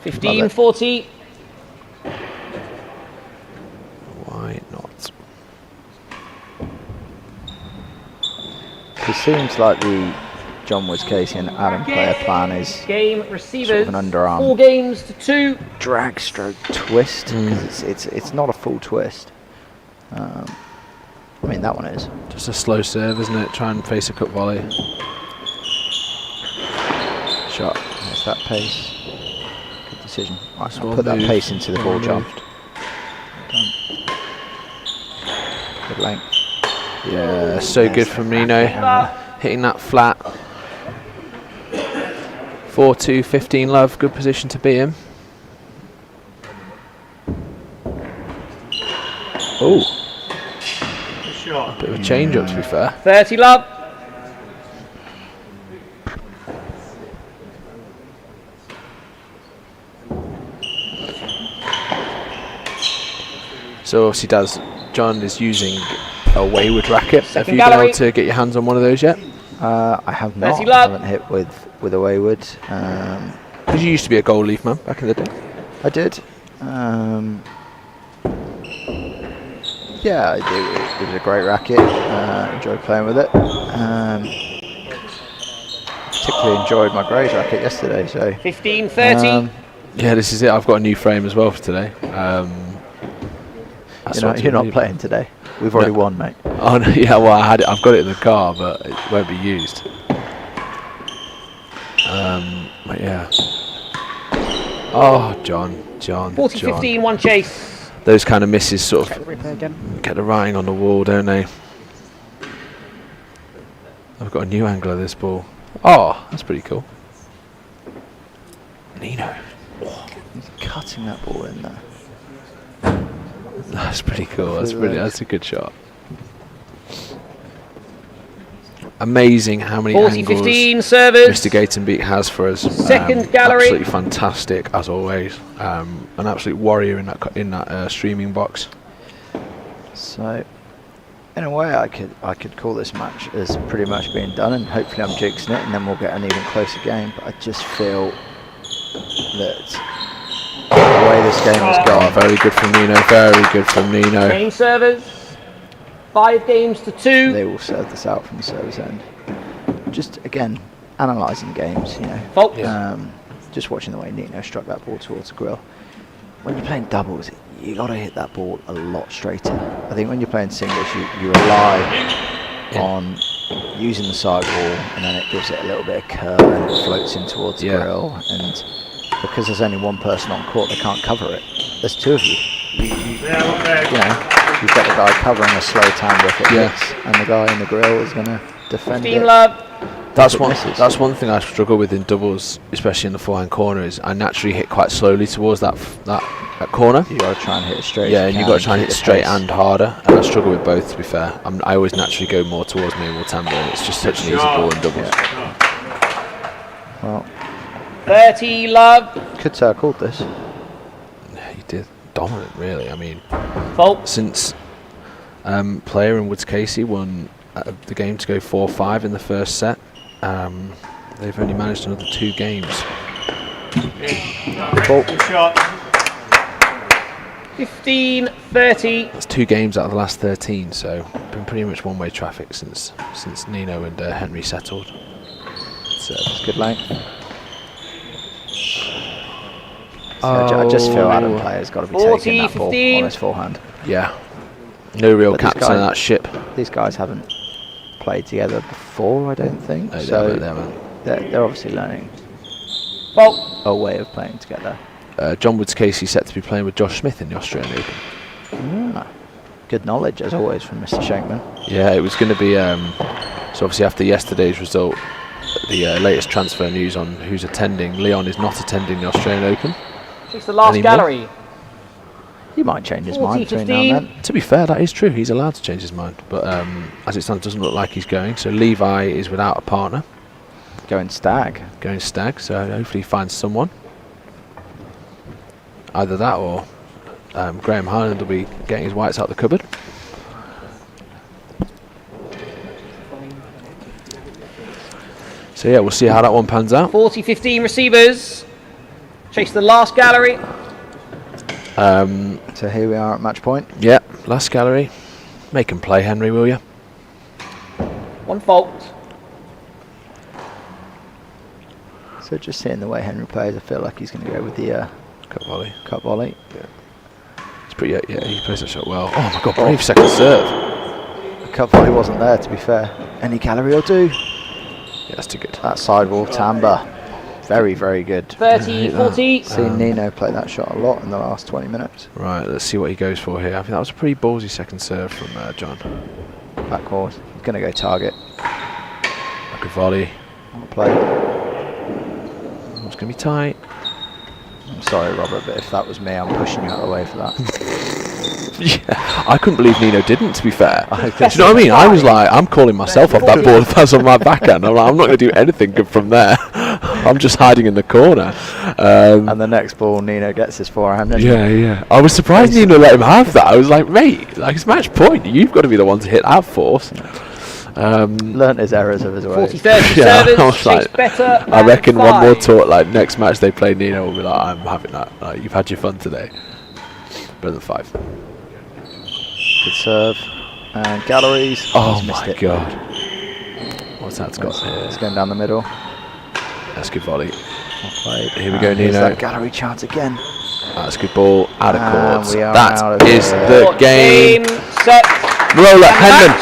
15, Love it. 40. Why not? It seems like the John Woods, Casey, and Adam Player plan is Game receivers. an underarm. 4 games to 2. drag stroke twist. 'Cause it's not a full twist. I mean, that one is. Just a slow serve, isn't it? Try and face a cut volley. Shot. That's that pace. Good decision. Right, I'll well put that moved. pace into the Well ball jump. moved. Good length. Yeah, so good from Nino. Hitting that flat. 4-2, 15 love. Good position to be in. Oh. Bit of a change up, to be fair. 30 love. So obviously John is using a wayward racket. Second Have you gallery. been able to get your hands on one of those yet? I have not. 30 I love. haven't hit with a wayward. Because you used to be a gold leaf man back in the day. I did. Yeah, I do. It was a great racket. Enjoyed playing with it. Particularly enjoyed my Grays racket yesterday. So 15, 30. Yeah, this is it. I've got a new frame as well for today. you're not playing today. We've already won, mate. Oh no, yeah, well I've got it in the car, but it won't be used. But yeah. Oh, John. 40, 15, 1 chase. Those kind of misses sort Check of the replay again. get the writing on the wall, don't they? I've got a new angle of this ball. Oh, that's pretty cool. Nino. He's cutting that ball in there. That's pretty cool. That's Through really the that's a good shot. Amazing how many 40, angles 15 servers. Mr. Gatenbeek has for us. Second gallery. Absolutely fantastic as always. An absolute warrior in that streaming box. So, in a way, I could call this match as pretty much being done, and hopefully I'm jinxing it, and then we'll get an even closer game. But I just feel that the way this game has Oh, gone, very good from Nino. Very good from Nino. Game servers. 5 games to 2. they will serve this out from the service end. Just again, analysing games, Fault. just watching the way Nino struck that ball towards the grill. When you're playing doubles, you got to hit that ball a lot straighter. I think when you're playing singles, you rely on using the sidewall, and then it gives it a little bit of curve and it floats in towards the grill. And because there's only one person on court, they can't cover it. There's 2 of you. You've got the guy covering a slow timbre if it hits, and the guy in the grill is going to defend 15 it. love. That's it one. misses. That's one thing I struggle with in doubles, especially in the forehand corner. Is I naturally hit quite slowly towards that corner. You got to try and hit it straight. Yeah, as and you you've can, got to try and keep hit the straight pace. and harder, and I struggle with both. To be fair, I always naturally go more towards Merola Tamba, and it's just such an easy ball in doubles. Well, 30 love. could say I called this. He did dominant, really. I mean, Fault. since Player and Woods Casey won the game to go 4-5 in the first set, they've only managed another 2 games. Fault. 15-30. That's 2 games out of the last 13, so been pretty much one-way traffic since Nino and Henry settled. It's good length. I just feel Adam Player's got to be taking that ball 40-15. on his forehand. Yeah, no real But these captain of that ship. These guys haven't played together before, I don't think. No, So they haven't. they're obviously learning Fault. a way of playing together. John Woods Casey set to be playing with Josh Smith in the Australian Open. Good knowledge, as always, from Mr. Schenkman. Yeah, it was going to be. So obviously after yesterday's result, the latest transfer news on who's attending. Leon is not attending the Australian Open. It's the last Anymore? gallery. He might change his mind between now and then. To be fair, that is true. He's allowed to change his mind, but as it stands, it doesn't look like he's going. So Levi is without a partner, Going stag. going stag. So hopefully he finds someone. Either that or Graham Highland will be getting his whites out the cupboard. So yeah, we'll see how that one pans out. 40-15 receivers. Chase the last gallery. So here we are at match point. Yeah, last gallery. Make him play, Henry, will you? 1 fault. So just seeing the way Henry plays, I feel like he's going to go with the Cut volley. cut volley. It's pretty. Yeah, he plays that shot well. Oh my God, brave second serve. The cut volley wasn't there, to be fair. Any gallery will do. Yeah, that's too good. That sidewall Tamba. Very, very good. 30-40. Seen Nino play that shot a lot in the last 20 minutes. Right, let's see what he goes for here. I think that was a pretty ballsy second serve from John. Backcourt. He's going to go target. Like a volley. Well played. It's going to be tight. I'm sorry, Robert, but if that was me, I'm pushing you out of the way for that. Yeah, I couldn't believe Nino didn't, to be fair. I Do you know what I mean? I was like, I'm calling myself off that ball if that's on my backhand. I'm like, I'm not going to do anything good from there. I'm just hiding in the corner. And the next ball, Nino gets his forehand. Yeah. I was surprised Nino let him have that. I was like, mate, like it's match point. You've got to be the one to hit that force. Learnt his errors of his ways. 40-30 Yeah, I servers. was Chase like, better. I reckon and one more 5. talk, like next match they play Nino will be like, I'm having that. Like, you've had your fun today. Better than 5. Good serve. And galleries. Oh He's missed my it. God. What's that got here? It's going down the middle. That's a good volley. Well played. Here we go, And here's Nino. that gallery chance again. That's a good ball. Out of And court. we are That out of is here. the game. Set. Merola, Henman,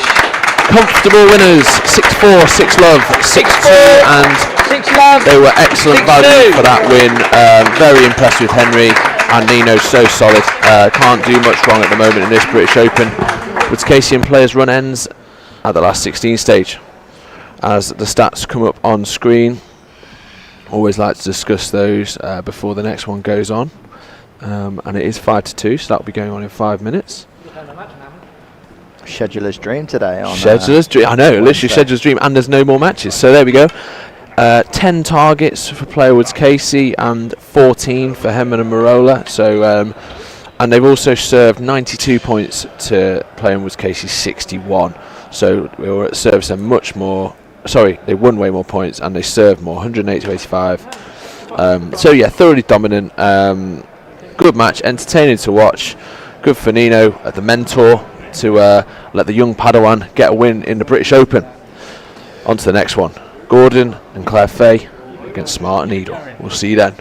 comfortable winners. 6-4, 6 love, 6-2, and 6 love. they were excellent 6-2. value for that win. Very impressed with Henry, and Nino's so solid. Can't do much wrong at the moment in this British Open. Woods Casey and players run ends at the last 16 stage. As the stats come up on screen, always like to discuss those before the next one goes on. And it is 5-2, so that'll be going on in 5 minutes. Scheduler's dream today. On Scheduler's dream. I know, literally Wednesday. scheduler's dream, and there's no more matches. So there we go. 10 targets for player Woods Casey and 14 for Henman and Merola. So, and they've also served 92 points to player Woods Casey 61. So we were at service and much more. Sorry, they won way more points and they served more, 108 to 85. So yeah, thoroughly dominant. Good match, entertaining to watch. Good for Nino, the mentor, to let the young Padawan get a win in the British Open. On to the next one. Gordon and Claire Fay against Smart and Needle. We'll see you then.